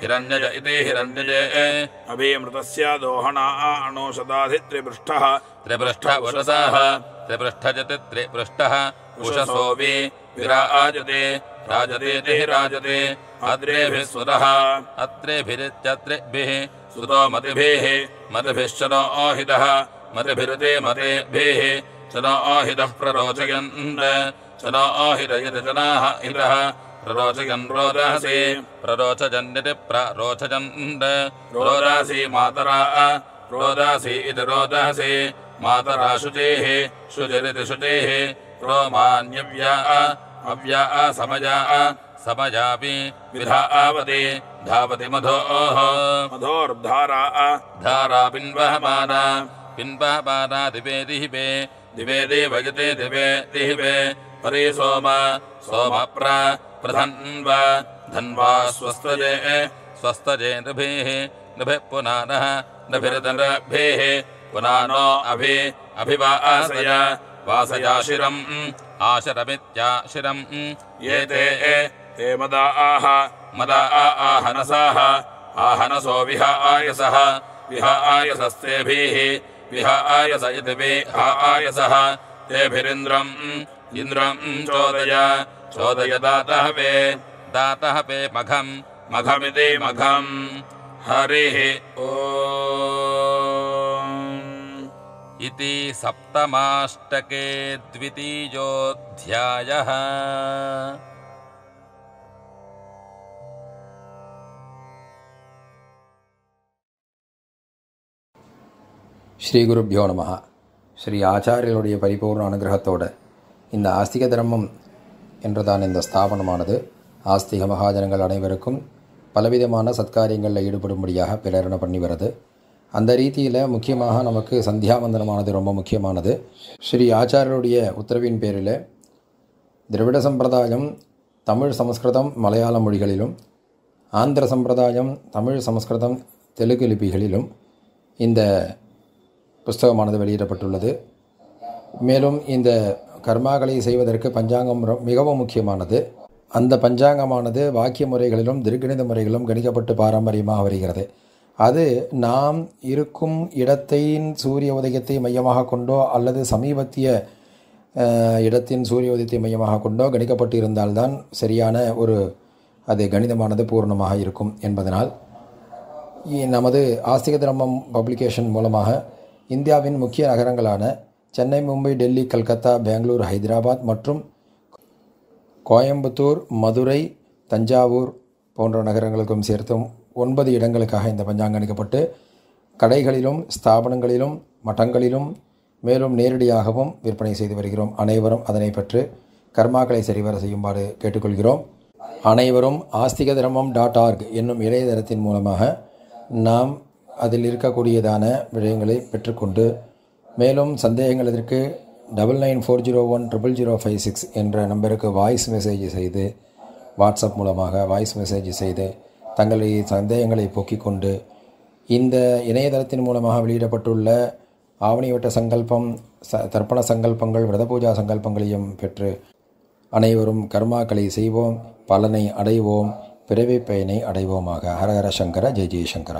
हिरण्यज इति हिरण्यजे अभिमृतस्य दोहना अणोषदाधित्रिपृष्ठः उषसाः त्रिपृष्ठजति त्रिपृष्ठः उषसोऽपि विराजते राजते अद्रेभिः सुरः अत्रेभिरित्यत्रिभिः सुतो मतिभिश्च नो हितः मतिभिरुते मतेभिः च नो हितः प्ररोचयन् च नो हितयति जनाः हितः प्ररोचयन् प्ररोचजन्निति प्ररोचयन् रोदासी मातरा रोदासी इति रोदासी मातरा शुचेः शुचिरिति शुचेः रोमान्यव्या समयापि धावति धारा पिन्वहमाना दिवे दिवे दिवे परे सोमप्रधन्वा स्वस्तजे नृभिः पुनानः नभिर्दनभिः पुनानो अभिवासय वासयाशिरम् आशरमित्याशिरम् ये ते मदा आहनसाः आहनसो विहायसस्तेभिः विहायस इति विहायसः तेभिरिन्द्रम् चोदय दातः वे मघमिति मघम् हरिः इति सप्तमाष्टके द्वितीयोऽध्यायः। ஸ்ரீகுருப்யோ நமஹ. ஸ்ரீ ஆச்சாரியர்களுடைய பரிபூர்ண அனுகிரகத்தோடு இந்த ஆஸ்திக தர்மம் என்றதான இந்த ஸ்தாபனமானது ஆஸ்திக மகாஜனங்கள் அனைவருக்கும் பலவிதமான சத்காரியங்களில் ஈடுபடும்படியாக பிரேரணை பண்ணி வருது. அந்த ரீதியில் முக்கியமாக நமக்கு சந்தியாவந்தனமானது ரொம்ப முக்கியமானது. ஸ்ரீ ஆச்சாரியருடைய உத்தரவின் பேரில் திராவிட சம்பிரதாயம் தமிழ், சமஸ்கிருதம், மலையாள மொழிகளிலும், ஆந்திர சம்பிரதாயம் தமிழ், சமஸ்கிருதம், தெலுங்கு லிபிகளிலும் இந்த புஸ்தகமானது வெளியிடப்பட்டுள்ளது. மேலும் இந்த கர்மாக்களை செய்வதற்கு பஞ்சாங்கம் மிகவும் முக்கியமானது. அந்த பஞ்சாங்கமானது வாக்கிய முறைகளிலும் திருக்கணித முறைகளிலும் கணிக்கப்பட்டு பாரம்பரியமாக வருகிறது. அது நாம் இருக்கும் இடத்தின் சூரிய உதயத்தை மையமாக கொண்டோ அல்லது சமீபத்திய இடத்தின் சூரிய உதயத்தை மையமாக கொண்டோ கணிக்கப்பட்டு இருந்தால்தான் சரியான ஒரு அது கணிதமானது பூர்ணமாக இருக்கும் என்பதனால் நமது ஆஸ்திக தர்மம் பப்ளிகேஷன் மூலமாக இந்தியாவின் முக்கிய நகரங்களான சென்னை, மும்பை, டெல்லி, கல்கத்தா, பெங்களூர், ஹைதராபாத் மற்றும் கோயம்புத்தூர், மதுரை, தஞ்சாவூர் போன்ற நகரங்களுக்கும் சேர்த்தும் 9 இடங்களுக்காக இந்த பஞ்சாங்கம் அளிக்கப்பட்டு கடைகளிலும், ஸ்தாபனங்களிலும், மட்டங்களிலும், மேலும் நேரடியாகவும் விற்பனை செய்து வருகிறோம். அனைவரும் அதனை பெற்று கர்மாக்களை சரிவர செய்யுமாறு கேட்டுக்கொள்கிறோம். அனைவரும் ஆஸ்திக தர்மம் .org என்னும் இணையதளத்தின் மூலமாக நாம் அதில் இருக்கக்கூடியதான விடயங்களை பெற்றுக்கொண்டு மேலும் சந்தேகங்களுக்கு 9940100056 என்ற நம்பருக்கு வாய்ஸ் மெசேஜ் செய்து, வாட்ஸ்அப் மூலமாக வாய்ஸ் மெசேஜ் செய்து தங்களுடைய சந்தேகங்களை போக்கிக் கொண்டு இந்த இணையதளத்தின் மூலமாக வெளியிடப்பட்டுள்ள ஆவணிவட்ட சங்கல்பம், தர்ப்பண சங்கல்பங்கள், விரத பூஜா சங்கல்பங்களையும் பெற்று அனைவரும் கர்மாக்களை செய்வோம், பலனை அடைவோம், பிறவி பயனை அடைவோமாக. ஹரஹர சங்கர, ஜெய் ஜெய் சங்கரா.